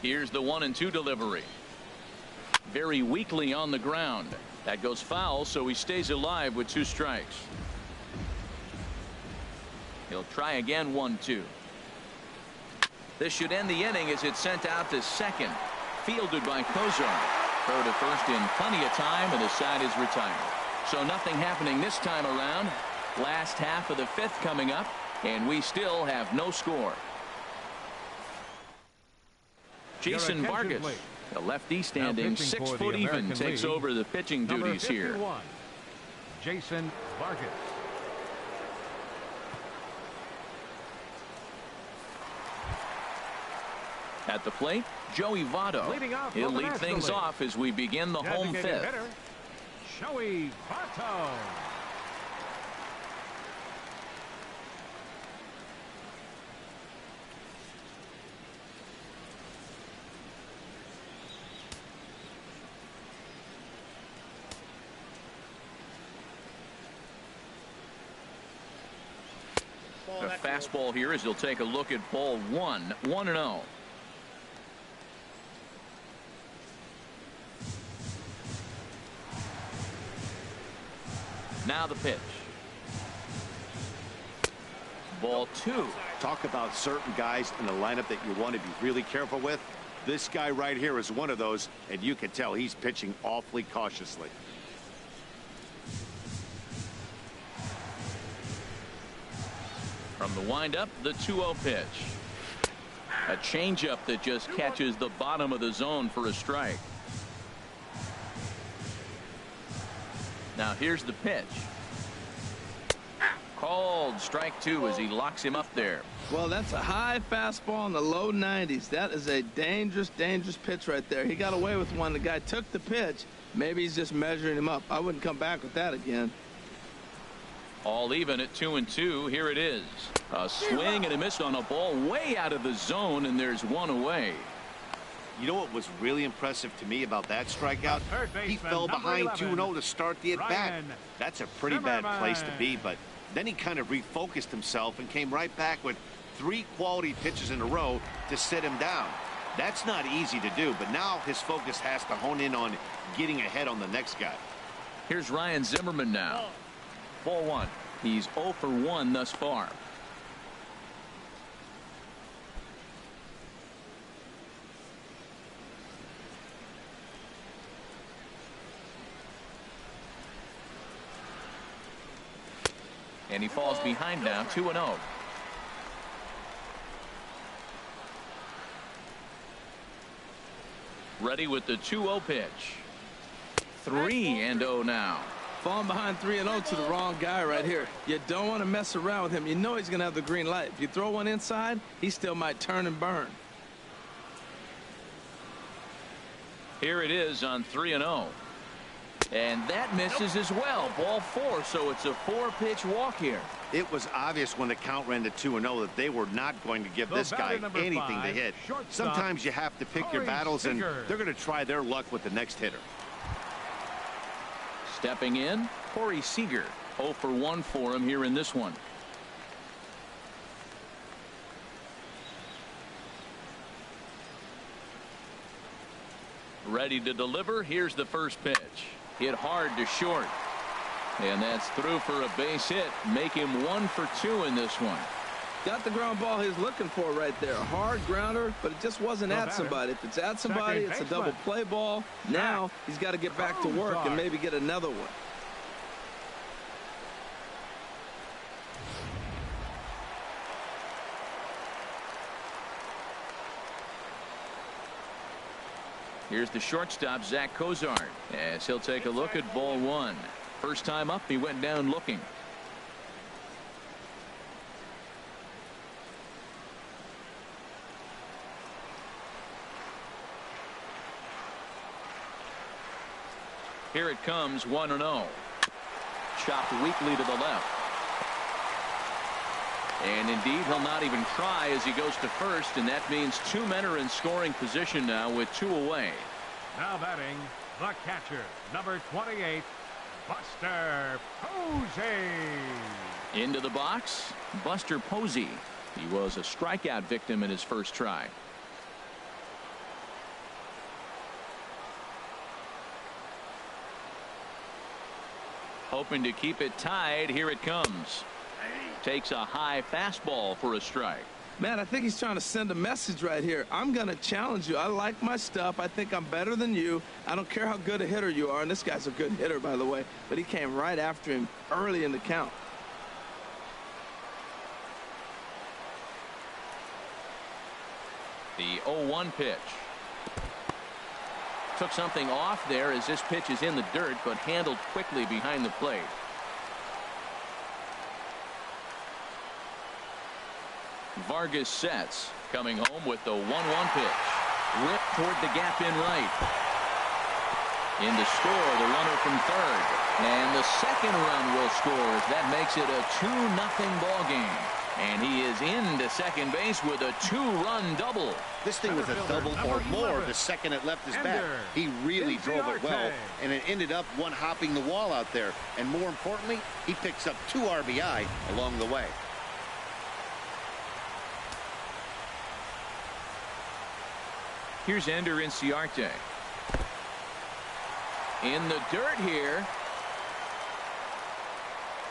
Here's the 1-2 delivery. Very weakly on the ground. That goes foul, so he stays alive with 2 strikes. He'll try again, 1-2. This should end the inning as it's sent out to second. Fielded by Kozar. Throw to first in plenty of time, and the side is retired. So nothing happening this time around. Last half of the 5th coming up, and we still have no score. Jason Vargas, the lefty standing 6 foot even, takes over the pitching duties here. Jason Vargas. At the plate, Joey Votto. He'll lead things off as we begin the home 5th. Joey Votto. A fastball here as he'll take a look at ball 1. 1-0. Now the pitch. Ball 2. Talk about certain guys in the lineup that you want to be really careful with. This guy right here is one of those, and you can tell he's pitching awfully cautiously. From the windup, the 2-0 pitch. A changeup that just catches the bottom of the zone for a strike. Now here's the pitch. Called strike 2 as he locks him up there. Well, that's a high fastball in the low 90s. That is a dangerous, dangerous pitch right there. He got away with one. The guy took the pitch. Maybe he's just measuring him up. I wouldn't come back with that again. All even at 2-2. Here it is. A swing and a miss on a ball way out of the zone, and there's one away. You know what was really impressive to me about that strikeout? He fell behind 2-0 to start the at-bat. That's a pretty bad place to be, but then he kind of refocused himself and came right back with 3 quality pitches in a row to sit him down. That's not easy to do, but now his focus has to hone in on getting ahead on the next guy. Here's Ryan Zimmerman now. Ball 1. He's 0 for 1 thus far. And he falls behind now, 2-0. Ready with the 2-0 pitch. 3-0 now. Falling behind 3-0 to the wrong guy right here. You don't want to mess around with him. You know he's going to have the green light. If you throw one inside, he still might turn and burn. Here it is on 3-0. And that misses as well. Ball 4, so it's a 4-pitch walk here. It was obvious when the count ran to 2-0 that they were not going to give this guy anything to hit. Sometimes you have to pick your battles, and they're going to try their luck with the next hitter. Stepping in, Corey Seager. 0 for 1 for him here in this one. Ready to deliver. Here's the first pitch. Hit hard to short. And that's through for a base hit. Make him 1 for 2 in this one. Got the ground ball he's looking for right there. A hard grounder, but it just wasn't at somebody. If it's at somebody, it's a double play ball. Now he's got to get back to work and maybe get another one. Here's the shortstop, Zach Cozart, as he'll take a look at ball 1. First time up, he went down looking. Here it comes, 1-0. Chopped weakly to the left. And indeed, he'll not even try as he goes to first, and that means 2 men are in scoring position now with 2 away. Now batting, the catcher, number 28, Buster Posey. Into the box, Buster Posey. He was a strikeout victim in his first try. Hoping to keep it tied. Here it comes. Takes a high fastball for a strike. Man, I think he's trying to send a message right here. I'm going to challenge you. I like my stuff. I think I'm better than you. I don't care how good a hitter you are. And this guy's a good hitter, by the way. But he came right after him early in the count. The 0-1 pitch. Took something off there as this pitch is in the dirt, but handled quickly behind the plate. Vargas sets, coming home with the 1-1 pitch. Ripped toward the gap in right. In to score, the runner from third. And the second run will score as that makes it a 2-0 ball game. And he is into second base with a 2-run double. This thing was a double or more the second it left his bat. He really drove it well, and it ended up one-hopping the wall out there. And more importantly, he picks up 2 RBI along the way. Here's Ender Inciarte. In the dirt here.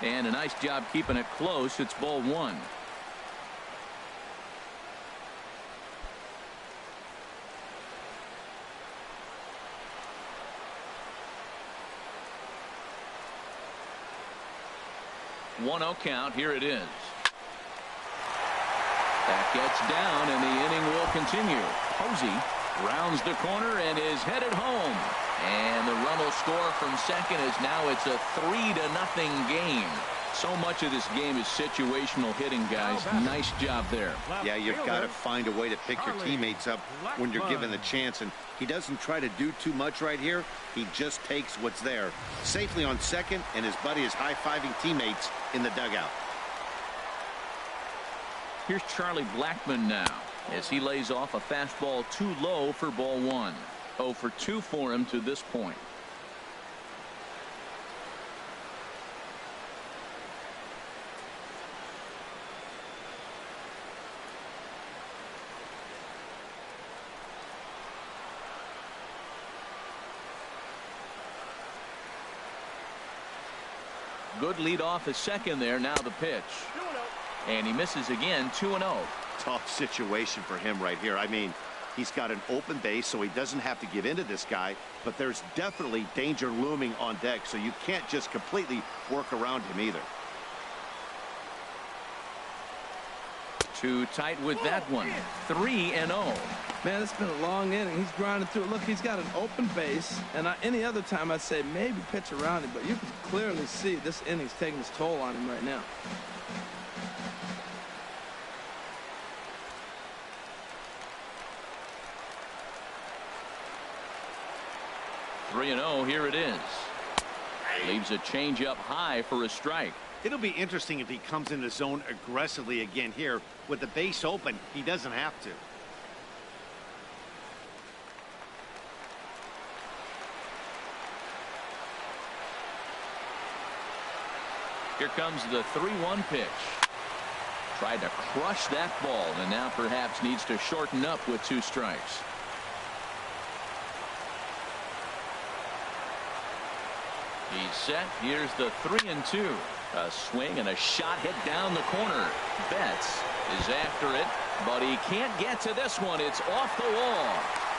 And a nice job keeping it close. It's ball 1. One 0 count. Here it is. That gets down, and the inning will continue. Posey rounds the corner and is headed home. And the run will score from second as now it's a 3-0 game. So much of this game is situational hitting, guys. Nice job there. Yeah, you've got to find a way to pick your teammates up when you're given the chance. And he doesn't try to do too much right here. He just takes what's there. Safely on second, and his buddy is high-fiving teammates in the dugout. Here's Charlie Blackmon now as he lays off a fastball too low for ball one. 0 for 2 for him to this point. Good lead off his second there. Now the pitch. And he misses again. 2-0. Tough situation for him right here. I mean, he's got an open base, so he doesn't have to give in to this guy, but there's definitely danger looming on deck, so you can't just completely work around him either. Too tight with that one. 3-0. Man, it's been a long inning. He's grinding through it. Look, he's got an open base, and any other time I'd say maybe pitch around him, but you can clearly see this inning's taking its toll on him right now. Here it is. Leaves a changeup high for a strike. It'll be interesting if he comes in the zone aggressively again here. With the base open, he doesn't have to. Here comes the 3-1 pitch. Tried to crush that ball, and now perhaps needs to shorten up with 2 strikes. He's set. Here's the 3-2. A swing and a shot hit down the corner. Betts is after it, but he can't get to this one. It's off the wall.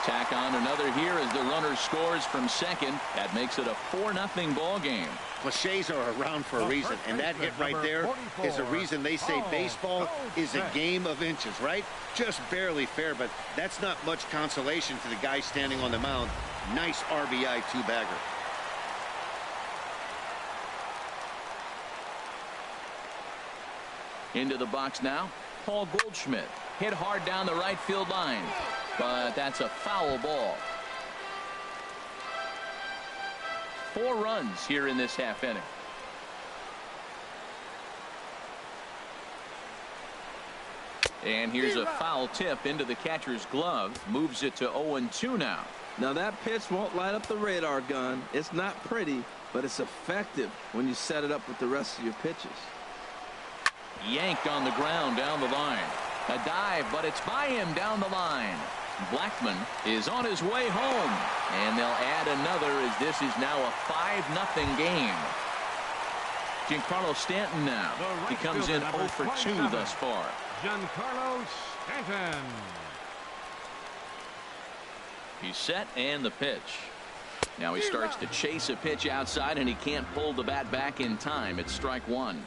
Tack on another here as the runner scores from second. That makes it a 4-0 ball game. Cliches are around for a reason, and that hit right there is the reason they say baseball is a game of inches, right? Just barely fair, but that's not much consolation to the guy standing on the mound. Nice RBI two-bagger. Into the box now, Paul Goldschmidt. Hit hard down the right field line, but that's a foul ball. 4 runs here in this half inning. And here's a foul tip into the catcher's glove. Moves it to 0-2 now. Now that pitch won't light up the radar gun. It's not pretty, but it's effective when you set it up with the rest of your pitches. Yanked on the ground down the line. A dive, but it's by him down the line. Blackmon is on his way home, and they'll add another as this is now a 5-0 game. Giancarlo Stanton now. He comes in 0 for 2 thus far. Giancarlo Stanton. He's set, and the pitch. Now he starts to chase a pitch outside, and he can't pull the bat back in time. It's strike 1.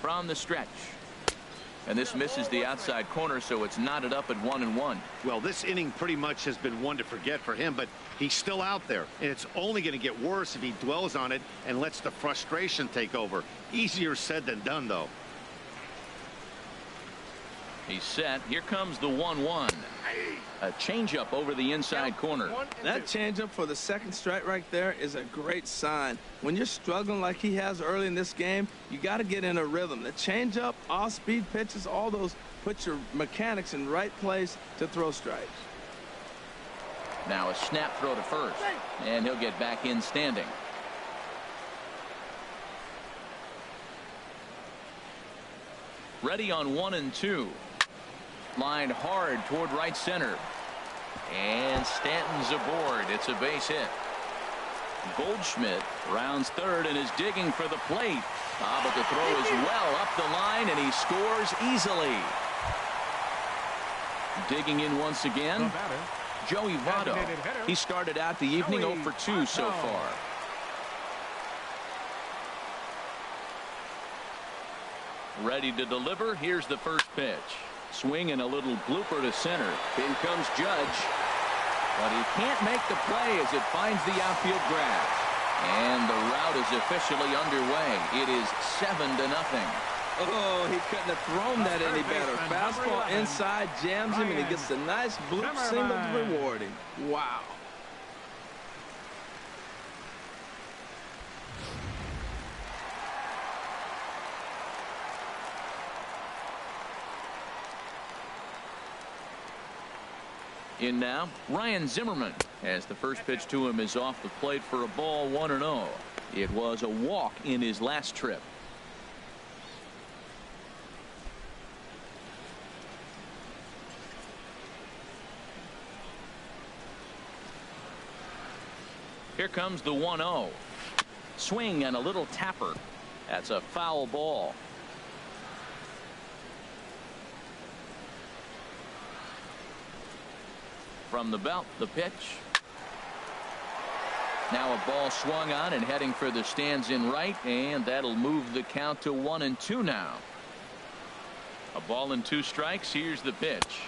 From the stretch, and this misses the outside corner, so it's knotted up at 1-1. Well, this inning pretty much has been one to forget for him, but he's still out there, and it's only going to get worse if he dwells on it and lets the frustration take over. Easier said than done, though. He's set. Here comes the 1-1. A changeup over the inside corner. That changeup for the second strike right there is a great sign. When you're struggling like he has early in this game, you got to get in a rhythm. The changeup, off-speed pitches, all those put your mechanics in right place to throw strikes. Now a snap throw to first, and he'll get back in standing. Ready on 1-2. Lined hard toward right center. And Stanton's aboard. It's a base hit. Goldschmidt rounds third and is digging for the plate. But the throw is well up the line, and he scores easily. Digging in once again, Joey Votto. He started out the evening 0 for 2 so far. Ready to deliver. Here's the first pitch. Swing and a little blooper to center. In comes Judge. But he can't make the play as it finds the outfield grass. And the route is officially underway. It is 7-0. Oh, he couldn't have thrown that any better. Fastball inside, jams him, and he gets a nice bloop single to reward him. Wow. In now, Ryan Zimmerman, as the first pitch to him is off the plate for a ball, 1-0. It was a walk in his last trip. Here comes the 1-0. Swing and a little tapper. That's a foul ball. From the belt, the pitch. Now a ball swung on and heading for the stands in right, and that'll move the count to 1-2 now. A ball and 2 strikes. Here's the pitch.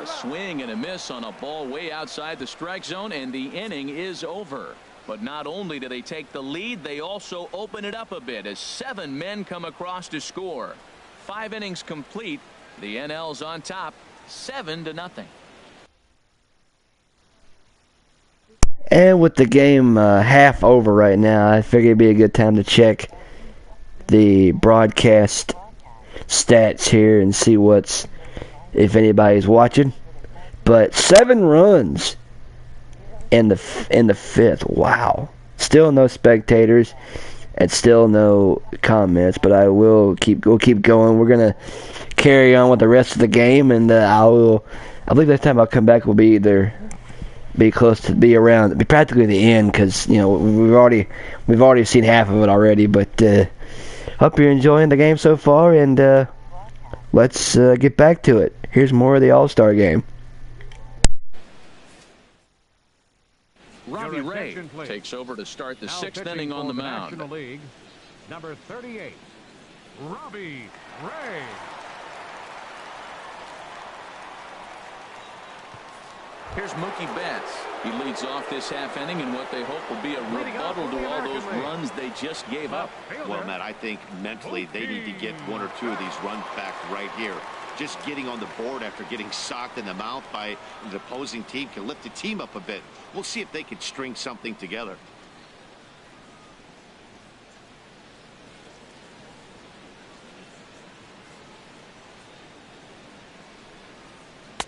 A swing and a miss on a ball way outside the strike zone, and the inning is over. But not only do they take the lead, they also open it up a bit as 7 men come across to score. 5 innings complete. The NL's on top, 7-0. And with the game half over right now, I figured it'd be a good time to check the broadcast stats here and see if anybody's watching. But 7 runs in the 5th. Wow. Still no spectators and still no comments, but we'll keep going. We're gonna carry on with the rest of the game, and I believe this time I'll come back will be practically the end, because we've already seen half of it already. But hope you're enjoying the game so far, and let's get back to it. Here's more of the All-Star game. Robbie Ray takes over to start the 6th inning on the mound. National League, number 38, Robbie Ray. Here's Mookie Betts. He leads off this half inning in what they hope will be a rebuttal to all those runs they just gave up. Well, Matt, I think mentally they need to get 1 or 2 of these runs back right here. Just getting on the board after getting socked in the mouth by the opposing team can lift the team up a bit. We'll see if they can string something together.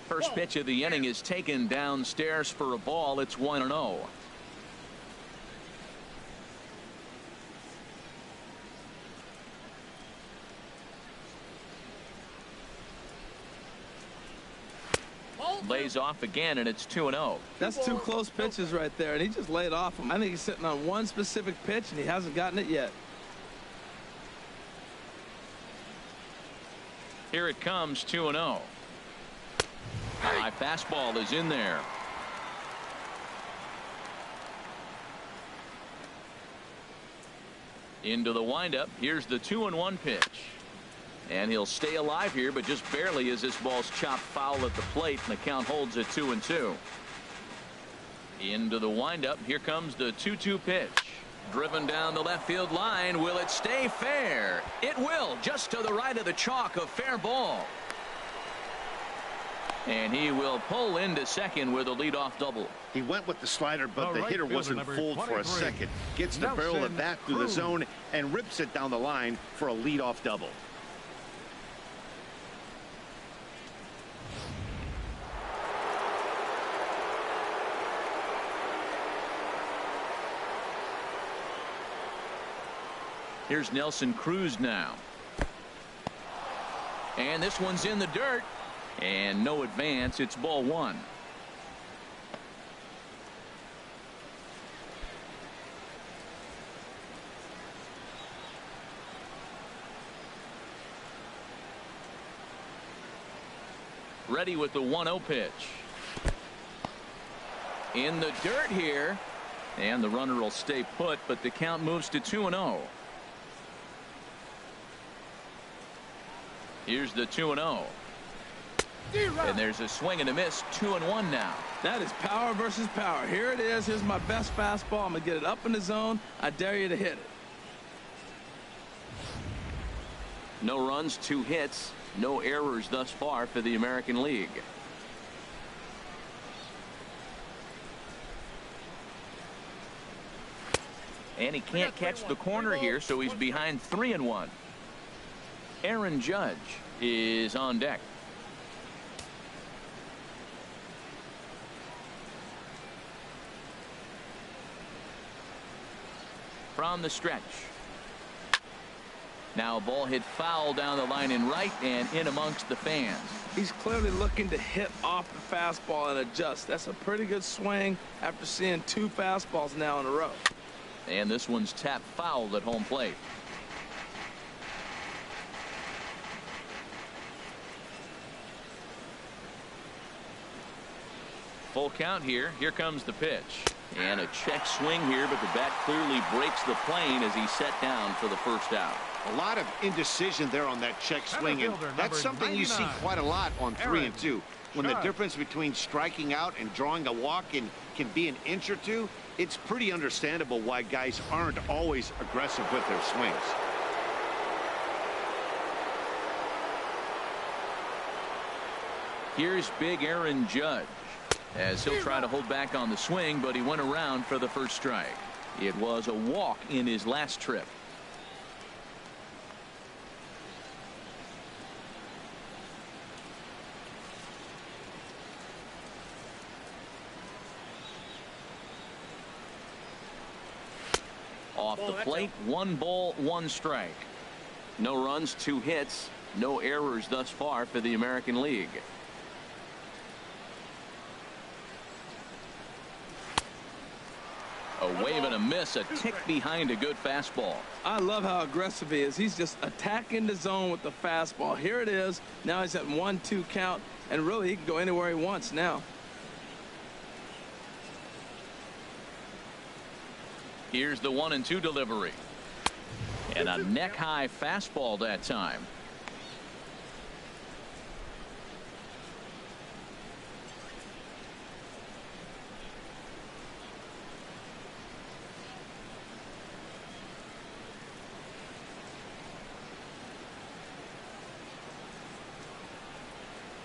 First pitch of the inning is taken downstairs for a ball. It's 1-0. Lays off again, and it's 2-0. That's 2 close pitches right there, and he just laid off him. I think he's sitting on one specific pitch, and he hasn't gotten it yet. Here it comes, 2-0. High fastball is in there. Into the windup. Here's the 2-1 pitch. And he'll stay alive here, but just barely as this ball's chopped foul at the plate, and the count holds at 2-2. Into the windup. Here comes the 2-2 pitch. Driven down the left field line. Will it stay fair? It will, just to the right of the chalk, a fair ball. And he will pull into second with a leadoff double. He went with the slider, but the hitter wasn't fooled for a second. Gets the barrel of that through the zone and rips it down the line for a leadoff double. Here's Nelson Cruz now. And this one's in the dirt. And no advance. It's ball 1. Ready with the 1-0 pitch. in the dirt here. And the runner will stay put, but the count moves to 2-0. Here's the 2-0. And there's a swing and a miss. 2-1 now. That is power versus power. Here it is. Here's my best fastball. I'm going to get it up in the zone. I dare you to hit it. No runs, 2 hits, no errors thus far for the American League. And he can't catch the corner here, so he's behind 3-1. Aaron Judge is on deck. From the stretch. Now a ball hit foul down the line in right and in amongst the fans. He's clearly looking to hit off the fastball and adjust. That's a pretty good swing after seeing 2 fastballs now in a row. And this one's tapped foul at home plate. Full count here. Here comes the pitch. And a check swing here, but the bat clearly breaks the plane as he's set down for the first out. A lot of indecision there on that check swing, and that's something you see quite a lot on 3 and 2. When the difference between striking out and drawing a walk can be an inch or two, it's pretty understandable why guys aren't always aggressive with their swings. Here's big Aaron Judge, as he'll try to hold back on the swing, but he went around for the first strike. It was a walk in his last trip. Off the plate, 1 ball, 1 strike. No runs, 2 hits, no errors thus far for the American League. A wave and a miss, a tick behind a good fastball. I love how aggressive he is. He's just attacking the zone with the fastball. Here it is. Now he's at 1-2 count, and really he can go anywhere he wants now. Here's the 1-2 delivery. And a neck-high fastball that time.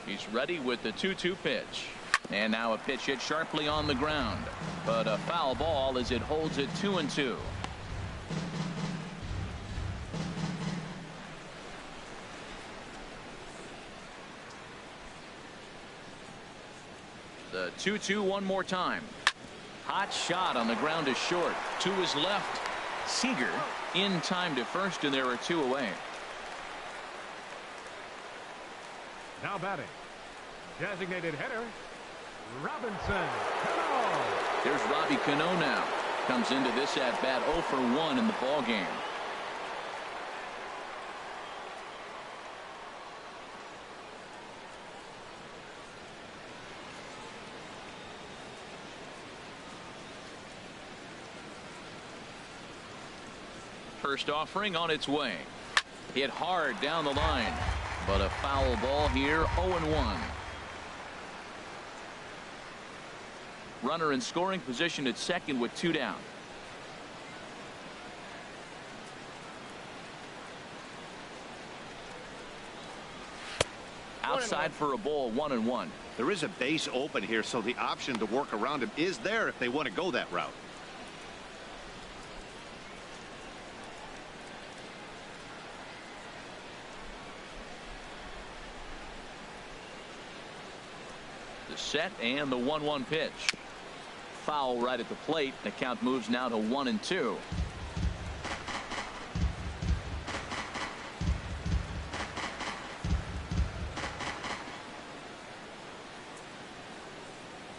He's ready with the 2-2 pitch. And now a pitch hit sharply on the ground. But a foul ball as it holds it 2-2. The 2-2 one more time. Hot shot on the ground is short. To his left. Seager in time to first, and there are 2 away. Now batting, designated hitter, Robinson Cano. There's Robbie Cano now. Comes into this at bat 0 for 1 in the ball game. First offering on its way. Hit hard down the line, but a foul ball here. 0-1. Runner in scoring position at second with 2 down. Outside for a ball. 1-1. There is a base open here, so the option to work around him is there if they want to go that route. The set and the 1-1 pitch. Foul right at the plate. The count moves now to 1-2.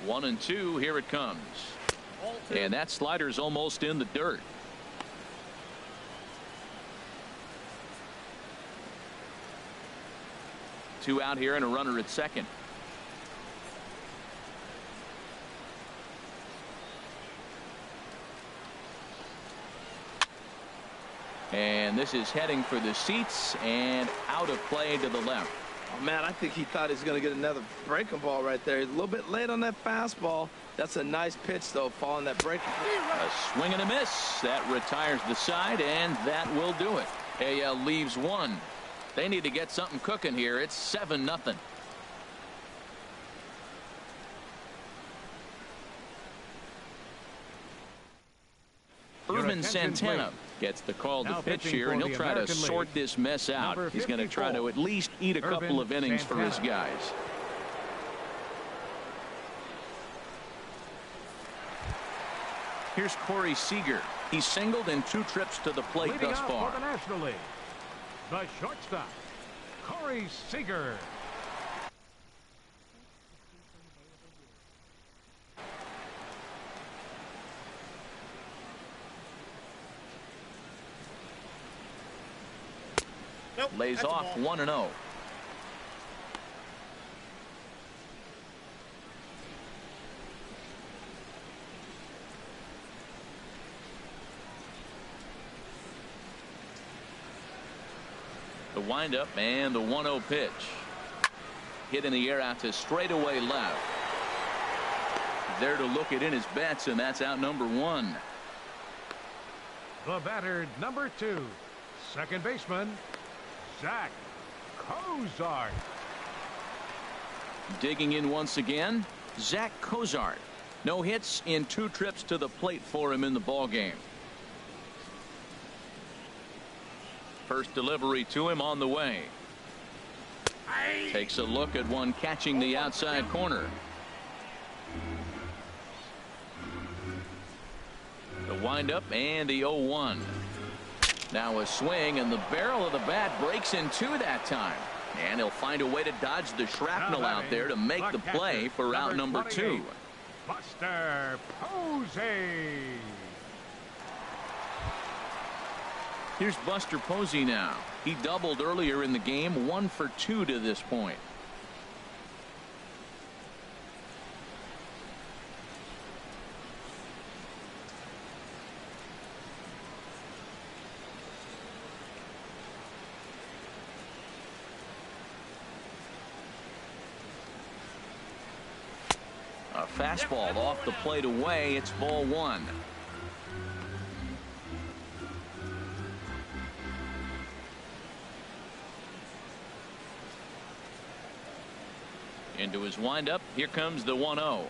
One and two. Here it comes. And that slider's almost in the dirt. Two out here and a runner at second. And this is heading for the seats and out of play to the left. Oh, man, I think he thought he was going to get another breaking ball right there. He's a little bit late on that fastball. That's a nice pitch, though, following that breaking ball. A swing and a miss. That retires the side, and that will do it. AL leaves one. They need to get something cooking here. It's 7-0. Irvin Santana gets the call to pitch here, and he'll try to sort this mess out. He's going to try to at least eat a couple of innings for his guys. Here's Corey Seager. He's singled in 2 trips to the plate thus far. For the National League, the shortstop, Corey Seager. Lays off 1-0. The windup and the 1-0 pitch. Hit in the air out to straightaway left. There to look it in his bets, and that's out number 1. The batter, number 2, second baseman, Zach Cozart. Digging in once again, Zach Cozart. No hits in 2 trips to the plate for him in the ballgame. First delivery to him on the way. Takes a look at one catching the outside corner. The windup and the 0-1. Now a swing, and the barrel of the bat breaks in 2 that time. And he'll find a way to dodge the shrapnel out there to make the play for out number 2. Buster Posey. Here's Buster Posey now. He doubled earlier in the game, 1 for 2 to this point. A fastball off the plate away. It's ball 1. Into his windup. Here comes the 1-0.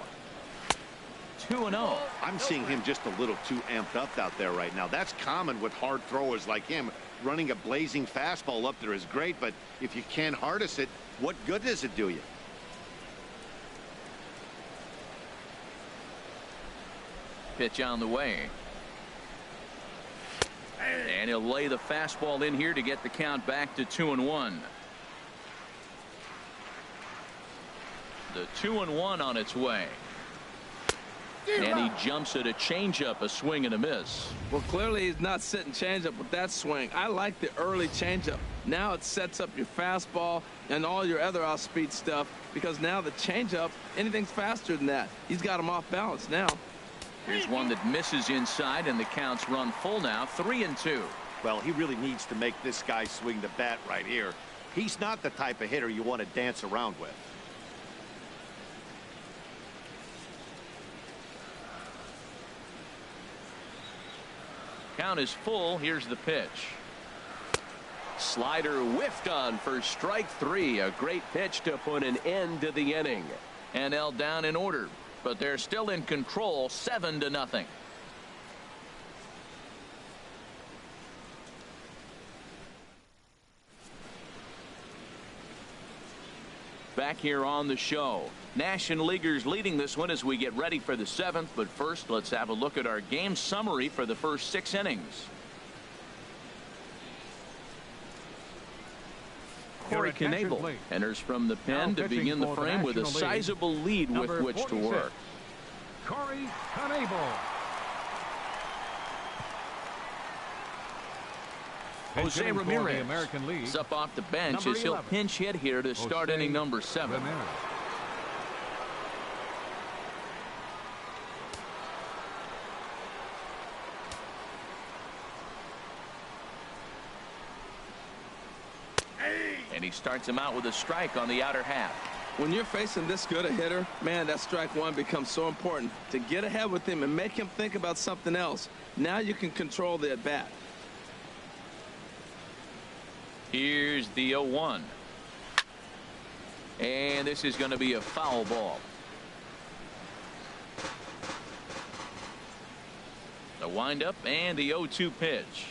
2-0. I'm seeing him just a little too amped up out there right now. That's common with hard throwers like him. Running a blazing fastball up there is great, but if you can't harness it, what good does it do you? Pitch on the way. And he'll lay the fastball in here to get the count back to 2-1. The 2-1 on its way. And he jumps at a changeup, a swing and a miss. Well, clearly he's not sitting changeup with that swing. I like the early changeup. Now it sets up your fastball and all your other off-speed stuff, because now the changeup, anything's faster than that. He's got him off balance now. Here's one that misses inside, and the count's run full now, 3-2. Well, he really needs to make this guy swing the bat right here. He's not the type of hitter you want to dance around with. Count is full. Here's the pitch. Slider whiffed on for strike 3. A great pitch to put an end to the inning. NL down in order, but they're still in control, 7-0. Back here on the show. National Leaguers leading this one as we get ready for the 7th. But first, let's have a look at our game summary for the first 6 innings. Corey Knebel enters from the pen to begin the frame with a sizable lead with which to work. Corey Knebel. Jose Ramirez is up off the bench as he'll pinch hit here to start inning number 7. And he starts him out with a strike on the outer half. When you're facing this good a hitter, man, that strike one becomes so important to get ahead with him and make him think about something else. Now you can control the at bat. Here's the 0-1. And this is going to be a foul ball. The windup and the 0-2 pitch.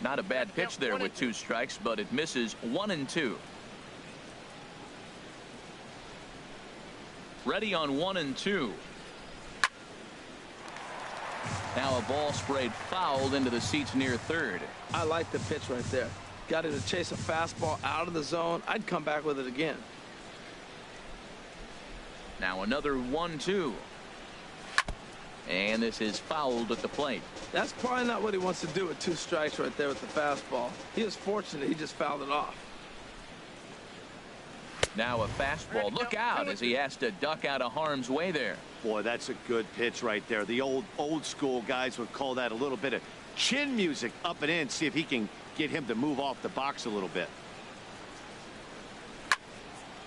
Not a bad pitch there with 2 strikes, but it misses 1-2. Ready on 1-2. Now a ball sprayed fouled into the seats near third. I like the pitch right there. Got it to chase a fastball out of the zone. I'd come back with it again. Now another 1-2. And this is fouled at the plate. That's probably not what he wants to do with 2 strikes right there with the fastball. He is fortunate he just fouled it off. Now a fastball. Look out as he has to duck out of harm's way there. Boy, that's a good pitch right there. The old school guys would call that a little bit of chin music up and in. See if he can get him to move off the box a little bit.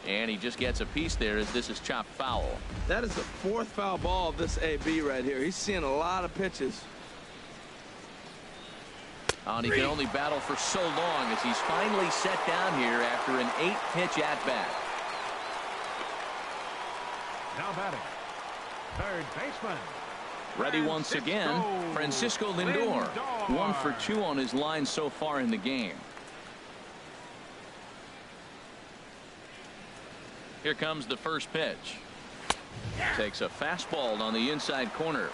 And he just gets a piece there as this is chopped foul. That is the 4th foul ball of this AB right here. He's seeing a lot of pitches. And he can only battle for so long as he's finally set down here after an 8-pitch at-bat. Now batting, third baseman. Ready once again, Francisco Lindor. 1 for 2 on his line so far in the game. Here comes the first pitch. Takes a fastball on the inside corner.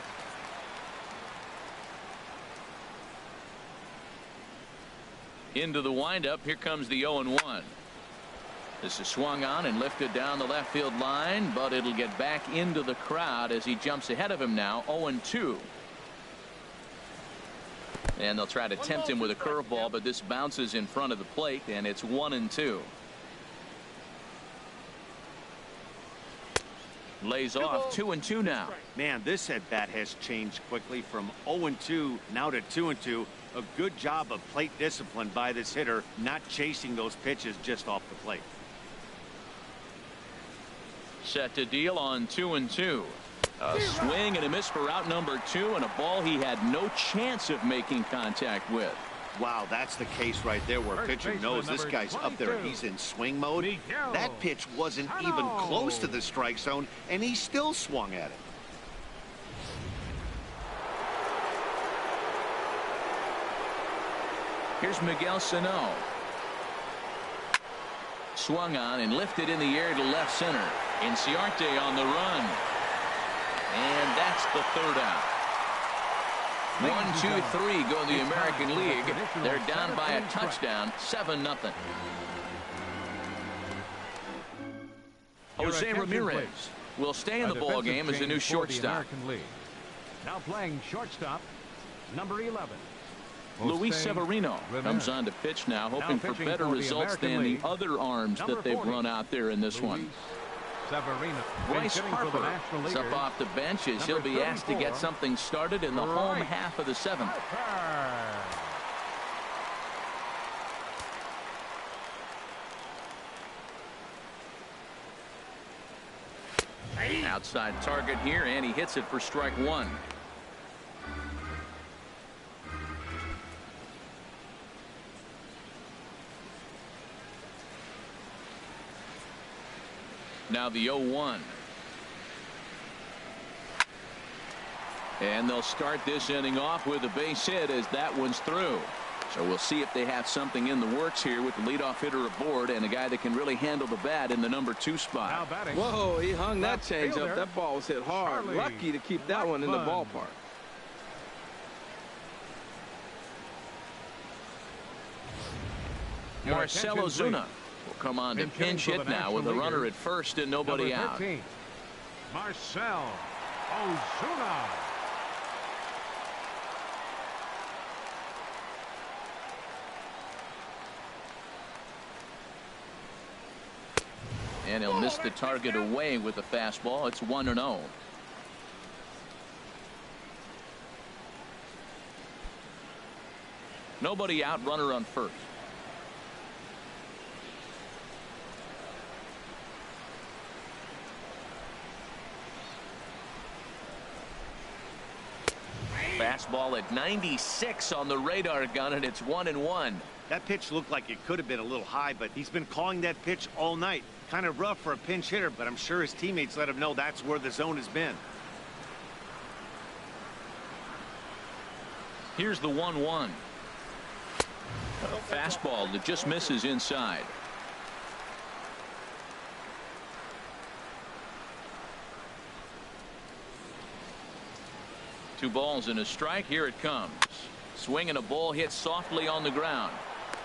Into the windup. Here comes the 0-1. This is swung on and lifted down the left field line, but it'll get back into the crowd as he jumps ahead of him now. 0-2. And they'll try to tempt him with a curveball, but this bounces in front of the plate, and it's 1-2. Lays off 2-2 now. Man, this at bat has changed quickly from 0-2 now to 2-2. A good job of plate discipline by this hitter, not chasing those pitches just off the plate. Set to deal on 2-2. A swing and a miss for out number 2, and a ball he had no chance of making contact with. Wow, that's the case right there where a pitcher knows this guy's up there and he's in swing mode. That pitch wasn't even close to the strike zone, and he still swung at it. Here's Miguel Sano. Swung on and lifted in the air to left center. Inciarte on the run. And that's the 3rd out. 1, 2, 3 go in the American League. They're down by a touchdown, 7-0. Jose Ramirez will stay in the ball game as the new shortstop. Now playing shortstop, number 11. Luis Severino comes on to pitch now, hoping for better results than the other arms that they've run out there in this one. Bryce Harper is up off the bench as he'll be asked to get something started in the home half of the 7th. Outside target here, and he hits it for strike 1. Now the 0-1. And they'll start this inning off with a base hit as that one's through. So we'll see if they have something in the works here with the leadoff hitter aboard and a guy that can really handle the bat in the number 2 spot. Whoa, he hung that changeup. That ball was hit hard. Lucky to keep that one in the ballpark. Marcell Ozuna will come on to pinch hit now with a runner at first and nobody out. Marcell Ozuna. And he'll miss the target away with the fastball. It's 1-0. Nobody out, runner on first. fastball at 96 on the radar gun, and it's 1-1. That pitch looked like it could have been a little high, but he's been calling that pitch all night. Kind of rough for a pinch hitter, but I'm sure his teammates let him know that's where the zone has been. Here's the 1-1. A fastball that just misses inside. Two balls and a strike. Here it comes. Swing and a ball hit softly on the ground.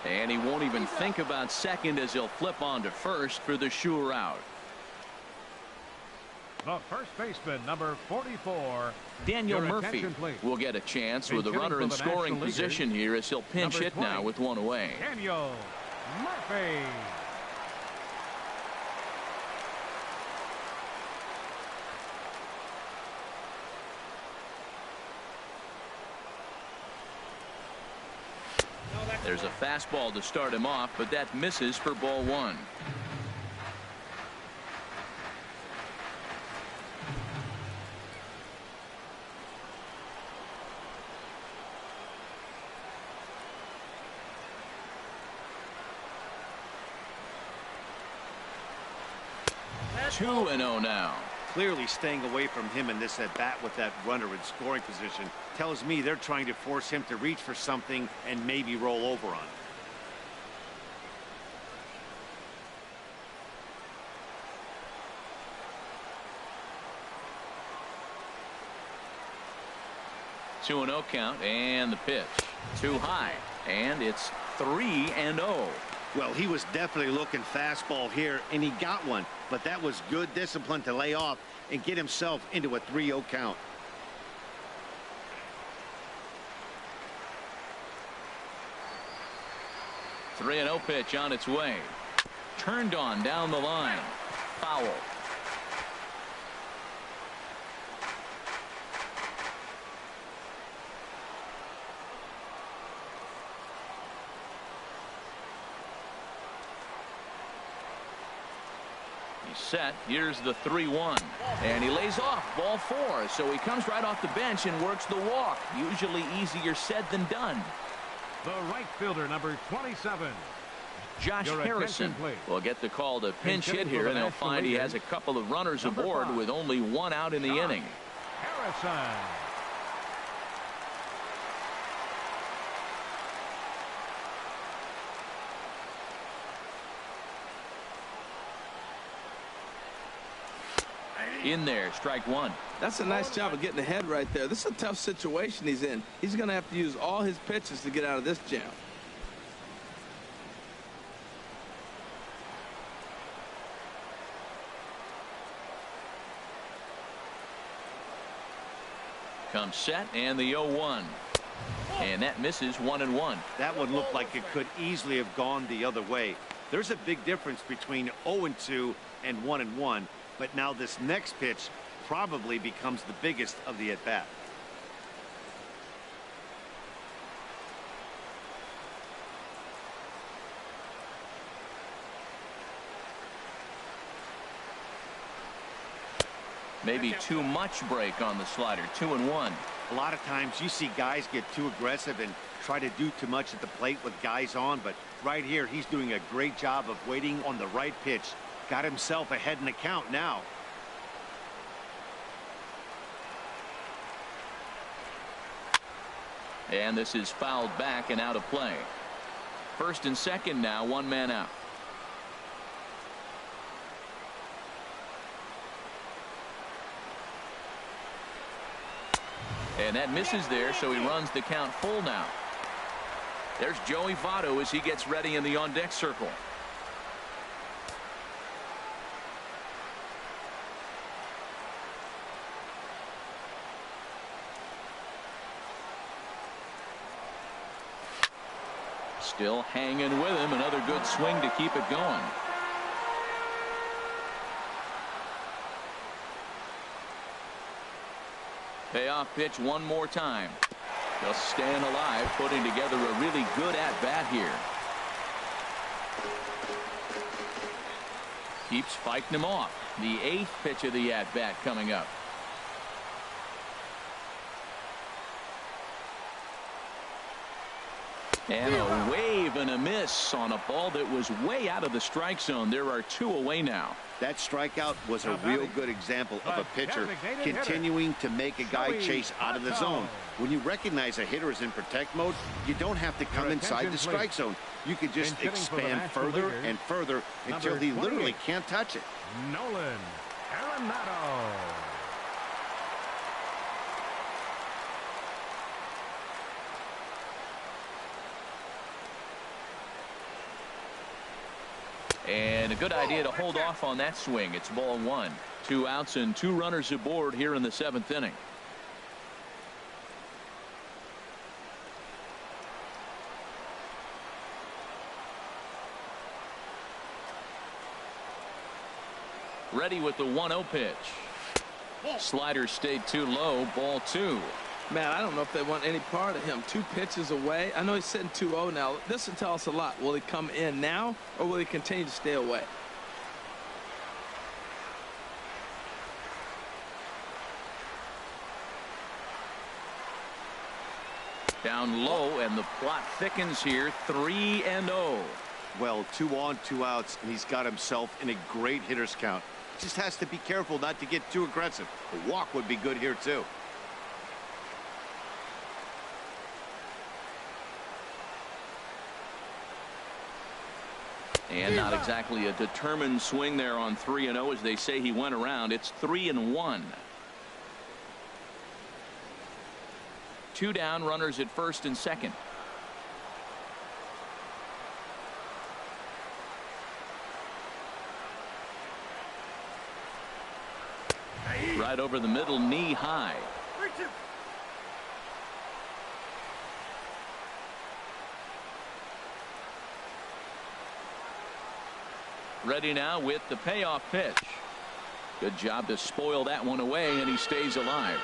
And he won't even think about second as he'll flip on to first for the sure out. The first baseman, number 44. Daniel Your Murphy attention, please. will get a chance Pinch with a hitting runner for in the scoring National position Leaguers, here as he'll pinch number hit now 20, with one away. Daniel Murphy. There's a fastball to start him off, but that misses for ball one. Two and 0 now. Clearly staying away from him in this at-bat with that runner in scoring position tells me they're trying to force him to reach for something and maybe roll over on it. Two and 0 count, and the pitch too high, and it's 3-0. Well, he was definitely looking fastball here, and he got one. But that was good discipline to lay off and get himself into a 3-0 count. Three and 0 pitch on its way. Turned on down the line. Foul. Set. Here's the 3-1, and he lays off ball four, so he comes right off the bench and works the walk. Usually easier said than done. The right fielder, number 27. Josh Your Harrison attention, please. will get the call to pinch hit hitting here, for and the they'll National find he has a Leaguers, couple of runners number aboard 5. with only one out in the inning. Harrison. In there, strike one. That's a nice job of getting ahead right there. This is a tough situation he's in. He's going to have to use all his pitches to get out of this jam. Comes set, and the 0-1. And that misses 1-1. That one looked like it could easily have gone the other way. There's a big difference between 0-2 and 1-1. But now this next pitch probably becomes the biggest of the at-bat. Maybe too much break on the slider. 2-1. A lot of times you see guys get too aggressive and try to do too much at the plate with guys on, but right here he's doing a great job of waiting on the right pitch. Got himself ahead in the count now. And this is fouled back and out of play. First and second now, one man out. And that misses there, so he runs the count full now. There's Joey Votto as he gets ready in the on-deck circle. Still hanging with him. Another good swing to keep it going. Payoff pitch one more time. Just staying alive, putting together a really good at-bat here. Keeps fighting him off. The 8th pitch of the at-bat coming up. And a wave and a miss on a ball that was way out of the strike zone. There are 2 away now. That strikeout was a real good example of a pitcher continuing to make a guy chase out of the zone. When you recognize a hitter is in protect mode, you don't have to come inside the strike zone. You can just expand further and further until he literally can't touch it. Nolan Arenado. And a good idea to hold off on that swing. It's ball 1. 2 outs and 2 runners aboard here in the 7th inning. Ready with the 1-0 pitch. Slider stayed too low. Ball 2. Man, I don't know if they want any part of him. 2 pitches away. I know he's sitting 2-0 now. This will tell us a lot. Will he come in now, or will he continue to stay away? Down low, and the plot thickens here. 3-0. Well, 2 on, 2 outs, and he's got himself in a great hitter's count. Just has to be careful not to get too aggressive. A walk would be good here, too. And not exactly a determined swing there on 3-0, as they say he went around. It's 3-1. 2 down, runners at first and second. Right over the middle, knee high. Ready now with the payoff pitch. Good job to spoil that one away, and he stays alive.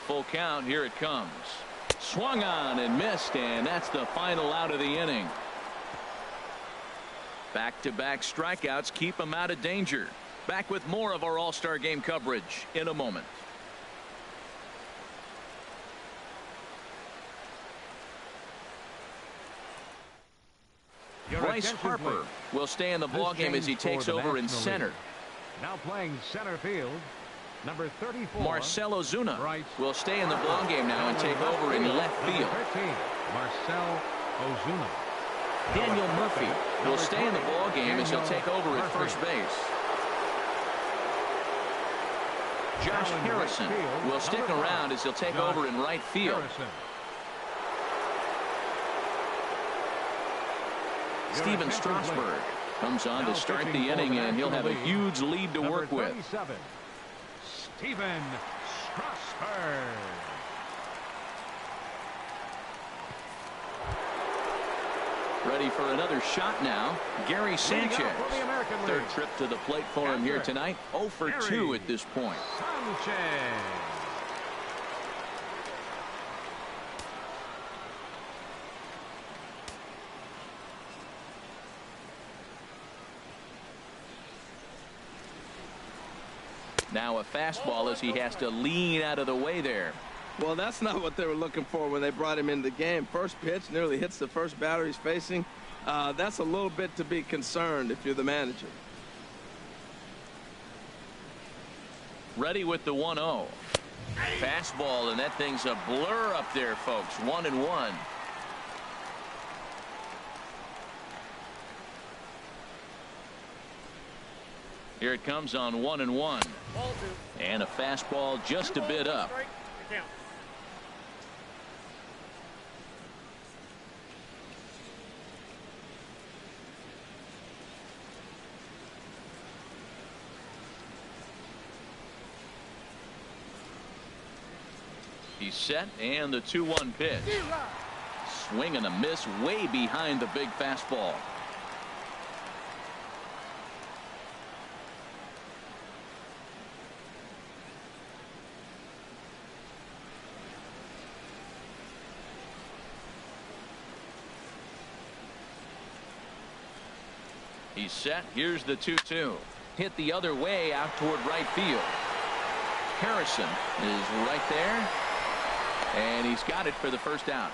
Full count. Here it comes. Swung on and missed, and that's the final out of the inning. Back-to-back strikeouts keep him out of danger. Back with more of our All-Star Game coverage in a moment. Bryce Harper will stay in the ballgame as he takes over in center. Now playing center field, number 34. Marcell Ozuna will stay in the ballgame now and take over in left field. 13, Marcell Ozuna. Daniel Murphy will stay in the ballgame as he'll take over at first base. Josh Harrison will stick around as he'll take over in right field. Steven Strasburg comes on to start the inning, and he'll have a huge lead to work with. Steven Strasburg. Ready for another shot now. Gary Sanchez. 3rd trip to the plate for him here tonight. 0 for 2 at this point. Sanchez. Now a fastball as he has to lean out of the way there. Well, that's not what they were looking for when they brought him into the game. First pitch nearly hits the first batter he's facing. That's a little bit to be concerned if you're the manager. Ready with the 1-0. Fastball, and that thing's a blur up there, folks. 1-1. Here it comes on 1-1. And a fastball just a bit up. He's set, and the 2-1 pitch. Swing and a miss way behind the big fastball. He's set. Here's the 2-2. Hit the other way out toward right field. Harrison is right there, and he's got it for the first out.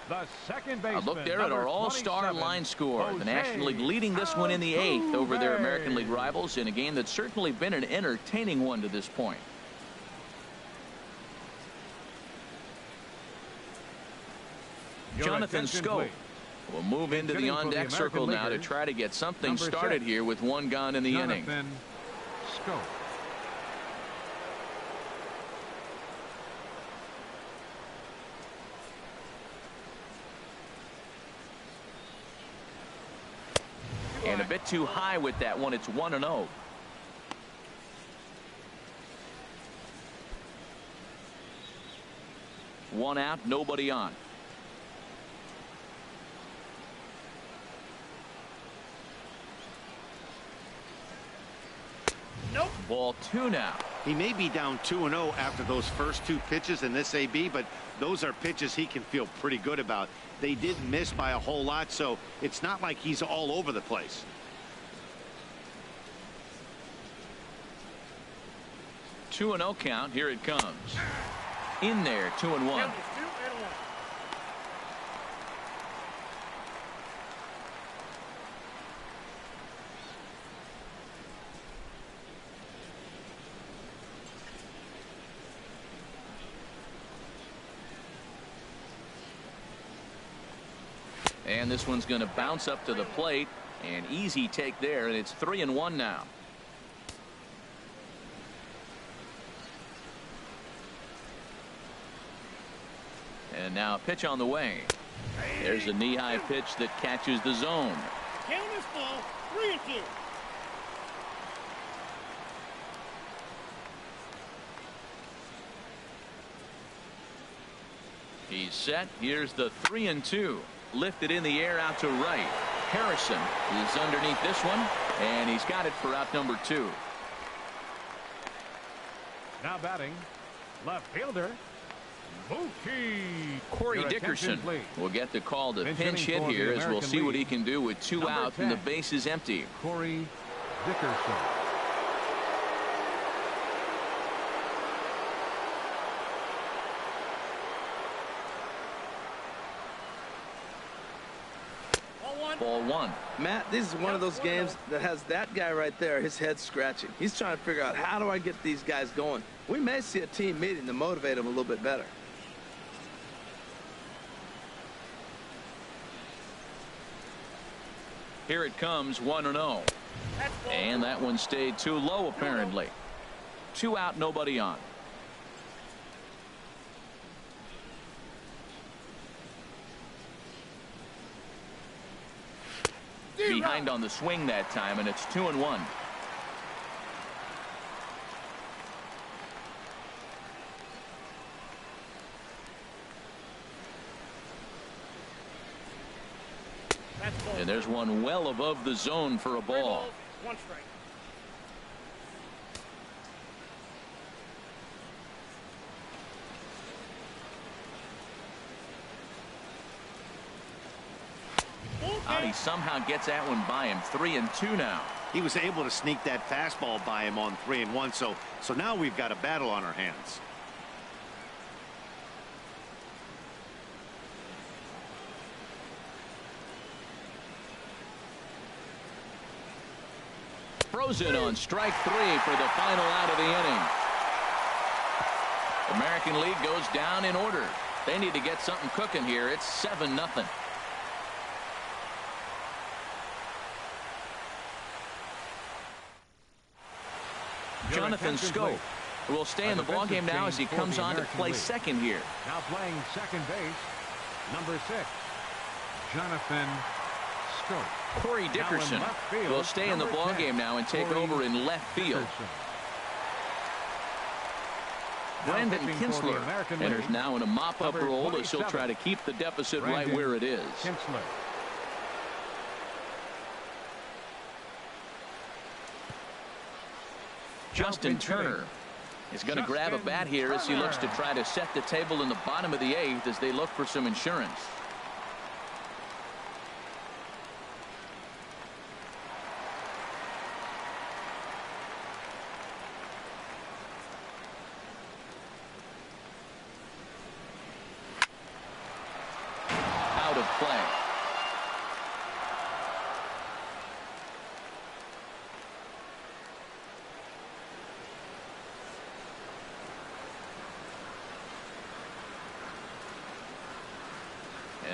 The second baseman, Look there at our all-star line score. The National League leading this one in the 8th over their American League rivals in a game that's certainly been an entertaining one to this point. Jonathan Scope will move into the on-deck circle now to try to get something started here with one gone in the inning. Scope. And a bit too high with that one. It's 1-0. One out, nobody on. Nope. Ball 2 now. He may be down 2-0 after those first 2 pitches in this AB, but those are pitches he can feel pretty good about. They did miss by a whole lot, so it's not like he's all over the place. Two and 0 count. Here it comes. In there, 2-1. And this one's going to bounce up to the plate. An easy take there, and it's 3-1 now. And now a pitch on the way. There's a knee-high pitch that catches the zone. Count is ball, 3-2. He's set. Here's the 3-2. Lifted in the air out to right. Harrison is underneath this one, and he's got it for out number 2. Now batting, left fielder, Mookie. Corey Your Dickerson attention, please. will get the call to Pinch pinch hitting hit for the here as we'll American see what he League. can do with 2 Number out and the 10. base is empty. Corey Dickerson. Ball 1. Matt, this is one of those games that has that guy right there, his head scratching. He's trying to figure out, how do I get these guys going? We may see a team meeting to motivate them a little bit better. Here it comes, 1-0. And that one stayed too low apparently. 2 out, nobody on. Behind on the swing that time, and it's 2-1. And there's one well above the zone for a ball. 1 strike. Out, he somehow gets that one by him. 3-2 now. He was able to sneak that fastball by him on 3-1, so now we've got a battle on our hands. Frozen on strike 3 for the final out of the inning. American League goes down in order. They need to get something cooking here. It's 7-0. Jonathan Scope will stay in the ballgame now as he comes on to play second here. Now playing second base, number 6, Jonathan Scope. Corey Dickerson left field, will stay in the number 10, ballgame now and take Corey over in left field. Dickerson. Brandon pitching for the Kinsler American enters League, now in a mop-up number role as he'll 27, try to keep the deficit right Brandon where it is. Kinsler. Justin pitch hitting. Turner is going to grab a bat here as he looks to try to set the table in the bottom of the 8th as they look for some insurance. of play.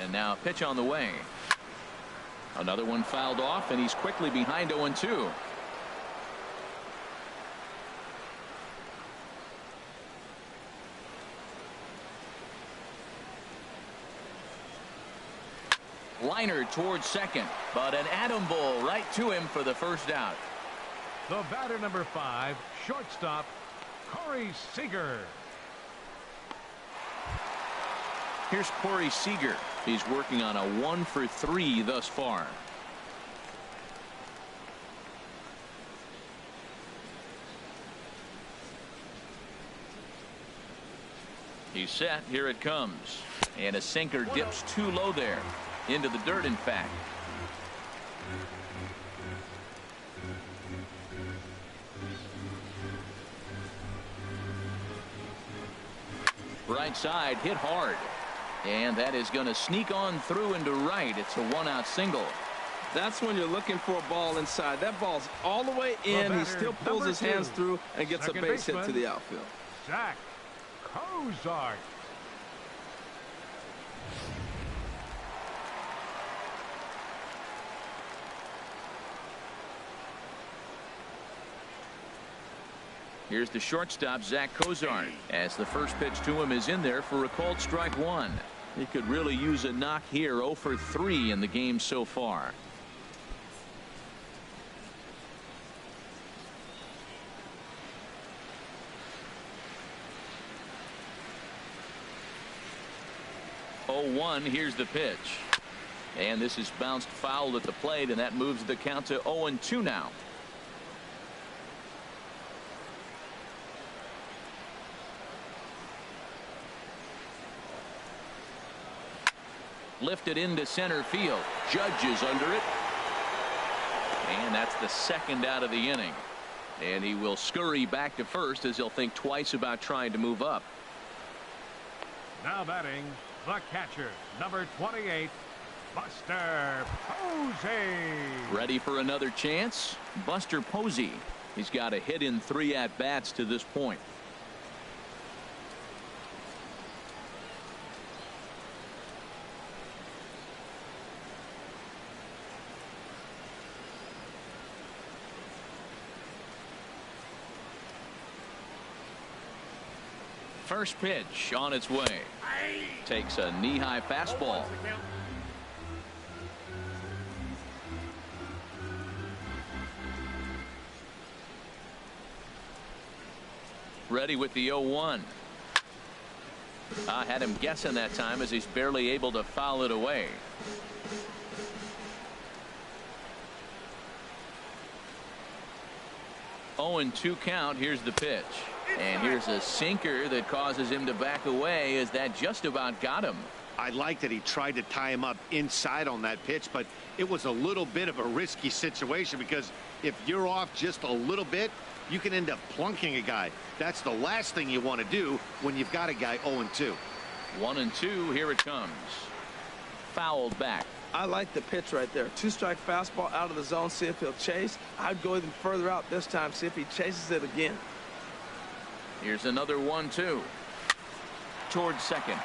And now pitch on the way. Another one fouled off, and he's quickly behind 0-2. Liner towards second, but an atom ball right to him for the first out. The batter, number 5, shortstop, Corey Seager. Here's Corey Seager. He's working on a 1-for-3 thus far. He's set. Here it comes. And a sinker dips too low there. Into the dirt, in fact. Right side hit hard. And that is going to sneak on through into right. It's a 1-out single. That's when you're looking for a ball inside. That ball's all the way in. He still pulls his hands through and gets a base hit to the outfield. Zach Cozart. Here's the shortstop, Zach Cozart, as the first pitch to him is in there for a called strike 1. He could really use a knock here. 0-for-3 in the game so far. Here's the pitch. And this is bounced foul at the plate, and that moves the count to 0-2 now. Lifted into center field. Judge is under it. And that's the second out of the inning. And he will scurry back to first as he'll think twice about trying to move up. Now batting, the catcher, number 28, Buster Posey. Ready for another chance? Buster Posey. He's got a hit in 3 at-bats to this point. First pitch on its way. Takes a knee-high fastball. Ready with the 0-1. I had him guessing that time as he's barely able to foul it away. Oh, and 2 count. Here's the pitch. And here's a sinker that causes him to back away as that just about got him. I like that he tried to tie him up inside on that pitch, but it was a little bit of a risky situation because if you're off just a little bit, you can end up plunking a guy. That's the last thing you want to do when you've got a guy 0-2. 1-2. Here it comes. Fouled back. I like the pitch right there. 2-strike fastball out of the zone. See if he'll chase. I'd go even further out this time. See if he chases it again. Here's another 1-2. Towards second.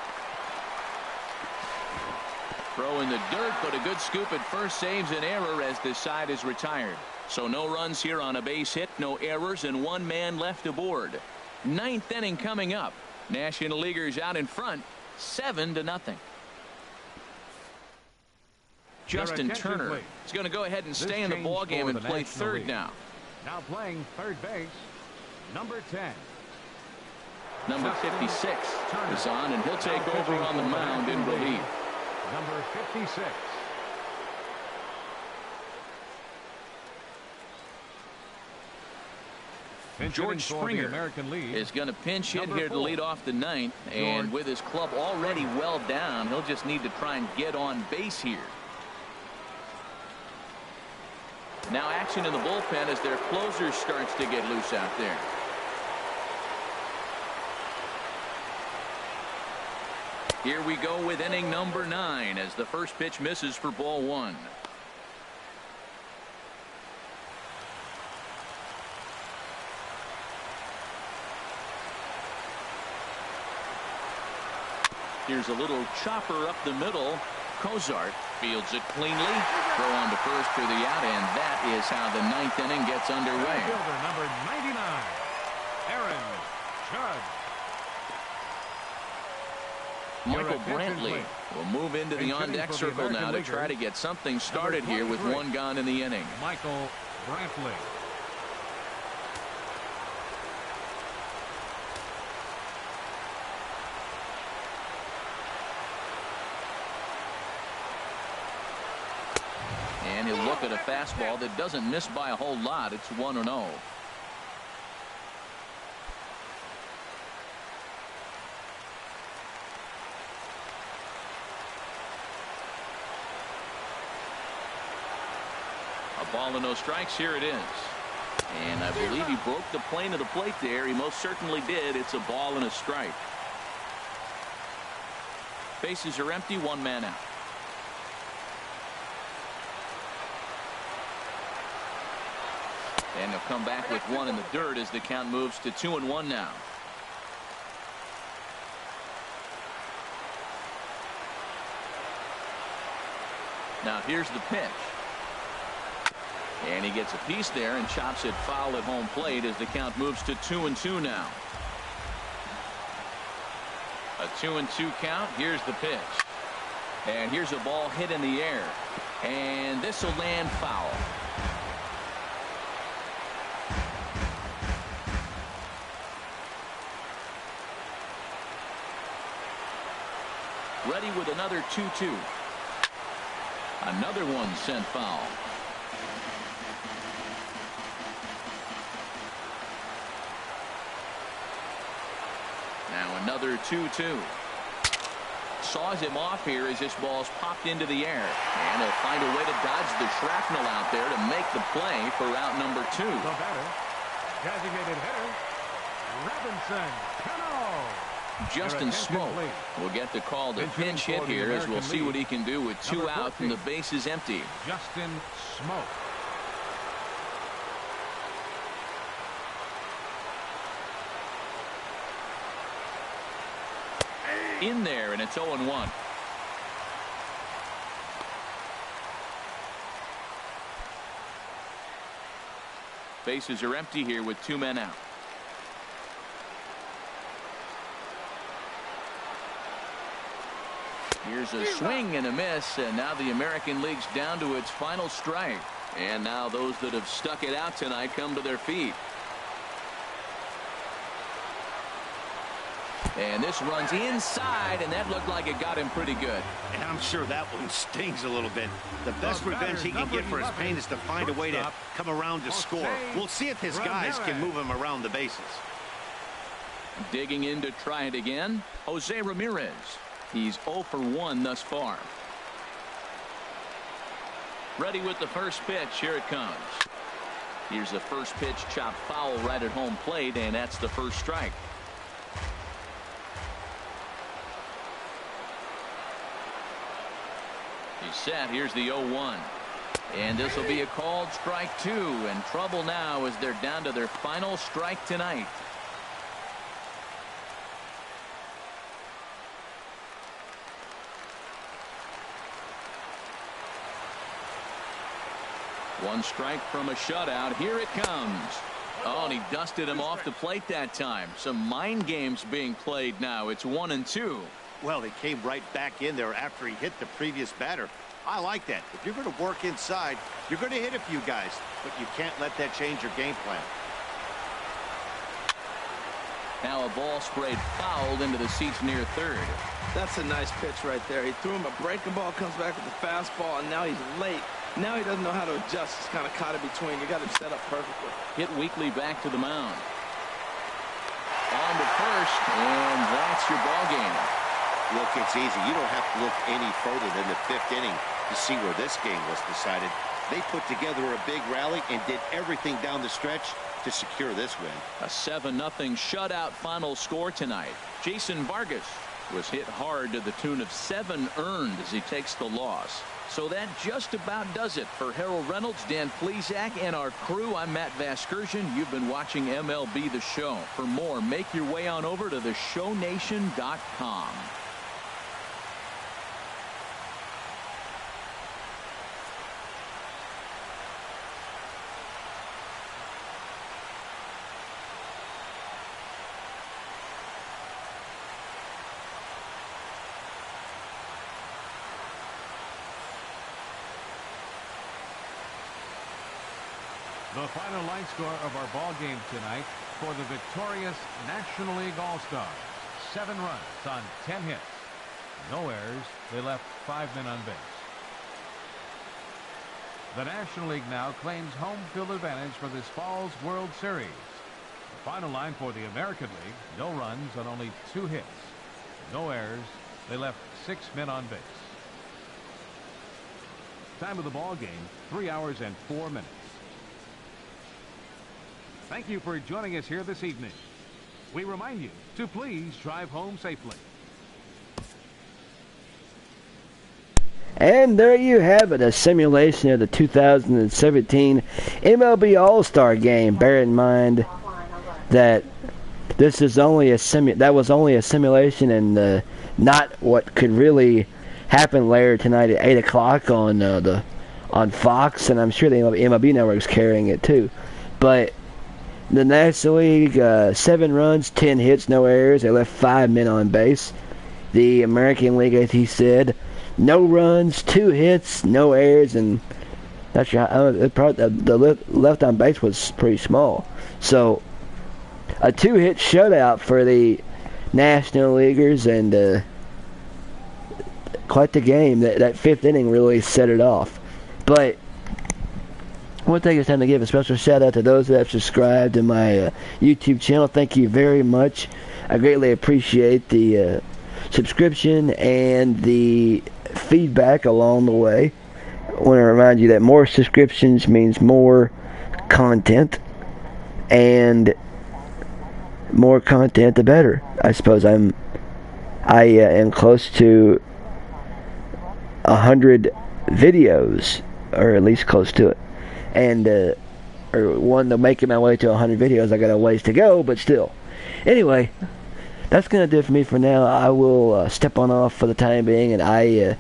Throw in the dirt, but a good scoop at first saves an error as this side is retired. So no runs here on a base hit, no errors, and 1 man left aboard. 9th inning coming up. National Leaguers out in front, 7-0. Justin Turner is going to go ahead and stay in the ballgame and play third now. Now playing third base, number 10. Number 56 is on, and he'll take over on the mound in relief. Number 56. George Springer is going to pinch hit here to lead off the 9th, and with his club already well down, he'll just need to try and get on base here. Now action in the bullpen as their closer starts to get loose out there. Here we go with inning number 9 as the first pitch misses for ball 1. Here's a little chopper up the middle. Cozart fields it cleanly. Throw on to first for the out, and that is how the 9th inning gets underway. Fielder number 99, Aaron Judge. Michael Brantley will move into the on-deck circle now to try to get something started here with 1 gone in the inning. Michael Brantley. And he'll look at a fastball that doesn't miss by a whole lot. It's 1-0. A ball and no strikes. Here it is. And I believe he broke the plane of the plate there. He most certainly did. It's a ball and a strike. Bases are empty. 1 man out. And he'll come back with 1 in the dirt as the count moves to 2-1 now. Now here's the pitch. And he gets a piece there and chops it foul at home plate as the count moves to 2-2 now. A 2-2 count. Here's the pitch. And here's a ball hit in the air. And this will land foul. Ready with another 2-2. Another one sent foul. Now another 2-2. Saws him off here as this ball's popped into the air. And he'll find a way to dodge the shrapnel out there to make the play for out number 2. The batter, designated hitter, Robinson Cano. Justin Smoke will get the call to pinch hit here as we'll see what he can do with 2 out and the base is empty. Justin Smoke. In there, and it's 0-1. Bases are empty here with 2 men out. Here's a swing and a miss, and now the American League's down to its final strike. And now those that have stuck it out tonight come to their feet. And this runs inside, and that looked like it got him pretty good. And I'm sure that one stings a little bit. The best revenge he can get for his pain is to find a way to come around to score. We'll see if his guys can move him around the bases. Digging in to try it again, Jose Ramirez. He's 0 for 1 thus far. Ready with the first pitch. Here it comes. Here's the first pitch, chopped foul right at home plate, and that's the first strike. He's set. Here's the 0-1. And this will be a called strike 2. And trouble now as they're down to their final strike tonight. One strike from a shutout. Here it comes. Oh, and he dusted him off the plate that time. Some mind games being played now. It's 1-2. Well, he came right back in there after he hit the previous batter. I like that. If you're going to work inside, you're going to hit a few guys, but you can't let that change your game plan. Now a ball sprayed fouled into the seats near third. That's a nice pitch right there. He threw him a breaking ball, comes back with the fastball, and now he's late. Now he doesn't know how to adjust. He's kind of caught in between. You got him set up perfectly. Hit weakly back to the mound. On to first, and that's your ball game. Look, it's easy. You don't have to look any further than the 5th inning to see where this game was decided. They put together a big rally and did everything down the stretch to secure this win. A 7-0 shutout final score tonight. Jason Vargas was hit hard to the tune of 7 earned as he takes the loss. So that just about does it for Harold Reynolds, Dan Plesac, and our crew. I'm Matt Vasgersian. You've been watching MLB The Show. For more, make your way on over to theshownation.com. The final line score of our ball game tonight for the victorious National League All-Stars. 7 runs on 10 hits. No errors. They left 5 men on base. The National League now claims home field advantage for this fall's World Series. The final line for the American League, no runs on only 2 hits. No errors. They left 6 men on base. Time of the ball game, 3 hours and 4 minutes. Thank you for joining us here this evening. We remind you to please drive home safely. And there you have it, a simulation of the 2017 MLB All-Star Game. Bear in mind that this is only a simulation and not what could really happen later tonight at 8 o'clock on Fox, and I'm sure the MLB Network is carrying it too. But the National League, 7 runs, 10 hits, no errors. They left 5 men on base. The American League, as he said, no runs, 2 hits, no errors, and not sure the left on base was pretty small. So a 2-hit shutout for the National Leaguers, and quite the game. That 5th inning really set it off. But I want to take this time to give a special shout out to those that have subscribed to my YouTube channel. Thank you very much. I greatly appreciate the subscription and the feedback along the way. I want to remind you that more subscriptions means more content, and more content the better. I suppose I am close to 100 videos, or at least close to it. And making my way to 100 videos. I got a ways to go, but still. Anyway, that's gonna do it for me for now. I will step on off for the time being, and I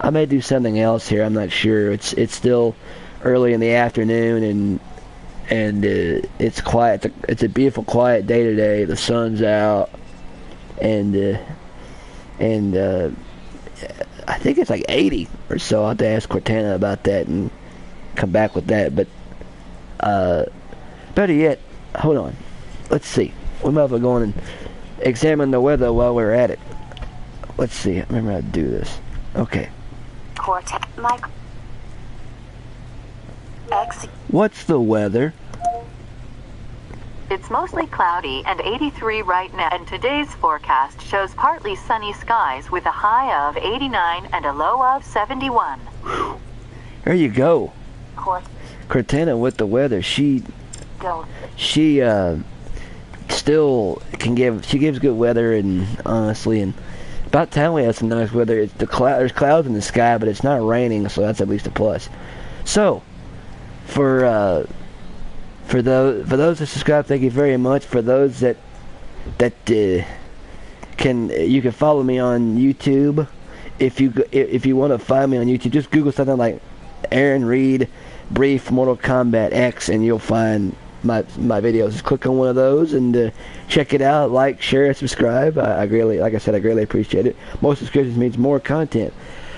may do something else here. I'm not sure. It's still early in the afternoon, and it's quiet. It's a beautiful, quiet day today. The sun's out, and I think it's like 80 or so. I'll have to ask Cortana about that and come back with that. But better yet, hold on, let's see, we might as well go on and examine the weather while we're at it. Let's see, I remember how to do this. Okay, what's the weather? It's mostly cloudy and 83 right now, and today's forecast shows partly sunny skies with a high of 89 and a low of 71. There you go. Cortana with the weather. She still can gives good weather, and honestly, and about time we have some nice weather. There's clouds in the sky, but it's not raining, so that's at least a plus. So for those that subscribe, thank you very much. For those that you can follow me on YouTube. If you want to find me on YouTube, just Google something like Aaron Reed Brief Mortal Kombat X, and you'll find my videos. Just click on one of those and check it out. Like, share, subscribe. Like I said, I greatly appreciate it. More subscriptions means more content.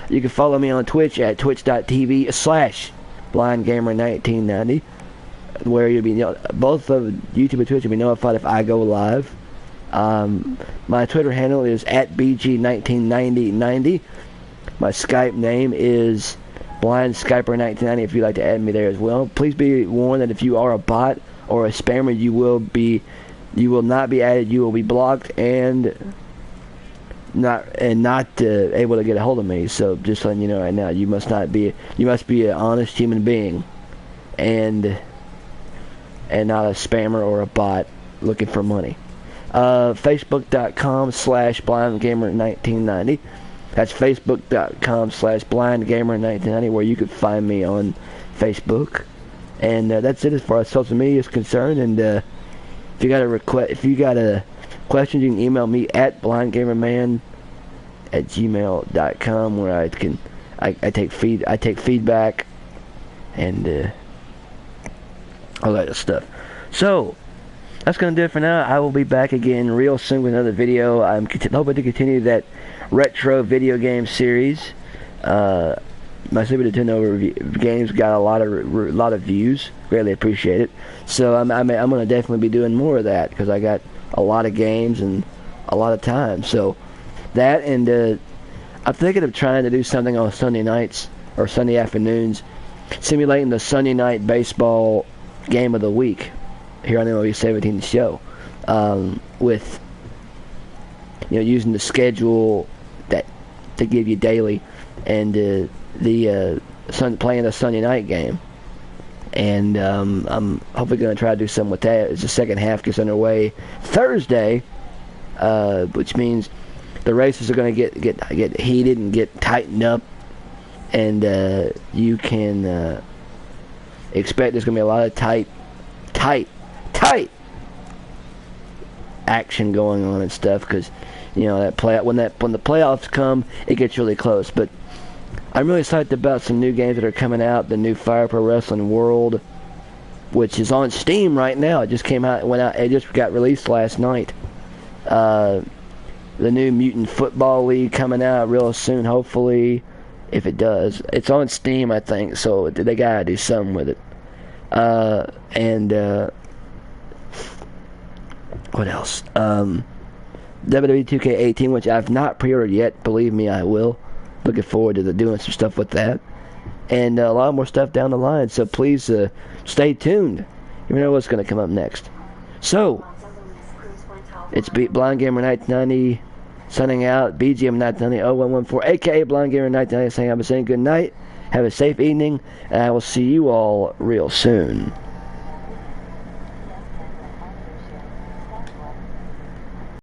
You can follow me on Twitch at twitch.tv/blindgamer1990, where you'll be both of YouTube and Twitch will be notified if I go live. My Twitter handle is @bg199090. My Skype name is BlindSkyper1990 if you'd like to add me there as well. Please be warned that if you are a bot or a spammer, you will not be added. You will be blocked and not able to get a hold of me. So just letting you know right now, you must be an honest human being, and not a spammer or a bot looking for money. Facebook.com/blindgamer1990. That's Facebook.com/blindgamer1990, where you could find me on Facebook. And that's it as far as social media is concerned. And if you got a question, you can email me at blindgamerman@gmail.com, where I take feedback and all that stuff. So that's gonna do it for now. I will be back again real soon with another video. I'm hoping to continue that retro video game series. My Super Nintendo games got a lot of views. Greatly appreciate it. So I'm gonna definitely be doing more of that, because I got a lot of games and a lot of time. So that, and I'm thinking of trying to do something on Sunday nights or Sunday afternoons, simulating the Sunday night baseball game of the week here on MLB 17 show, with using the schedule that to give you daily, and playing the Sunday night game. And I'm hopefully going to try to do something with that as the second half gets underway Thursday, which means the races are going to get heated and get tightened up, and you can expect there's going to be a lot of tight action going on and stuff, because when the playoffs come, it gets really close. But I'm really excited about some new games that are coming out. The new Fire Pro Wrestling World, which is on Steam right now. It just came out, it just got released last night. The new Mutant Football League coming out real soon, hopefully, if it does. It's on Steam, I think, so they gotta do something with it. And what else? WWE 2K18, which I've not pre-ordered yet. Believe me, I will. Looking forward to doing some stuff with that. And a lot more stuff down the line, so please stay tuned. You never know what's going to come up next. So, it's Blind Gamer 1990 signing out. BGM 1990 0114, aka Blind Gamer 1990 saying good night. Have a safe evening, and I will see you all real soon.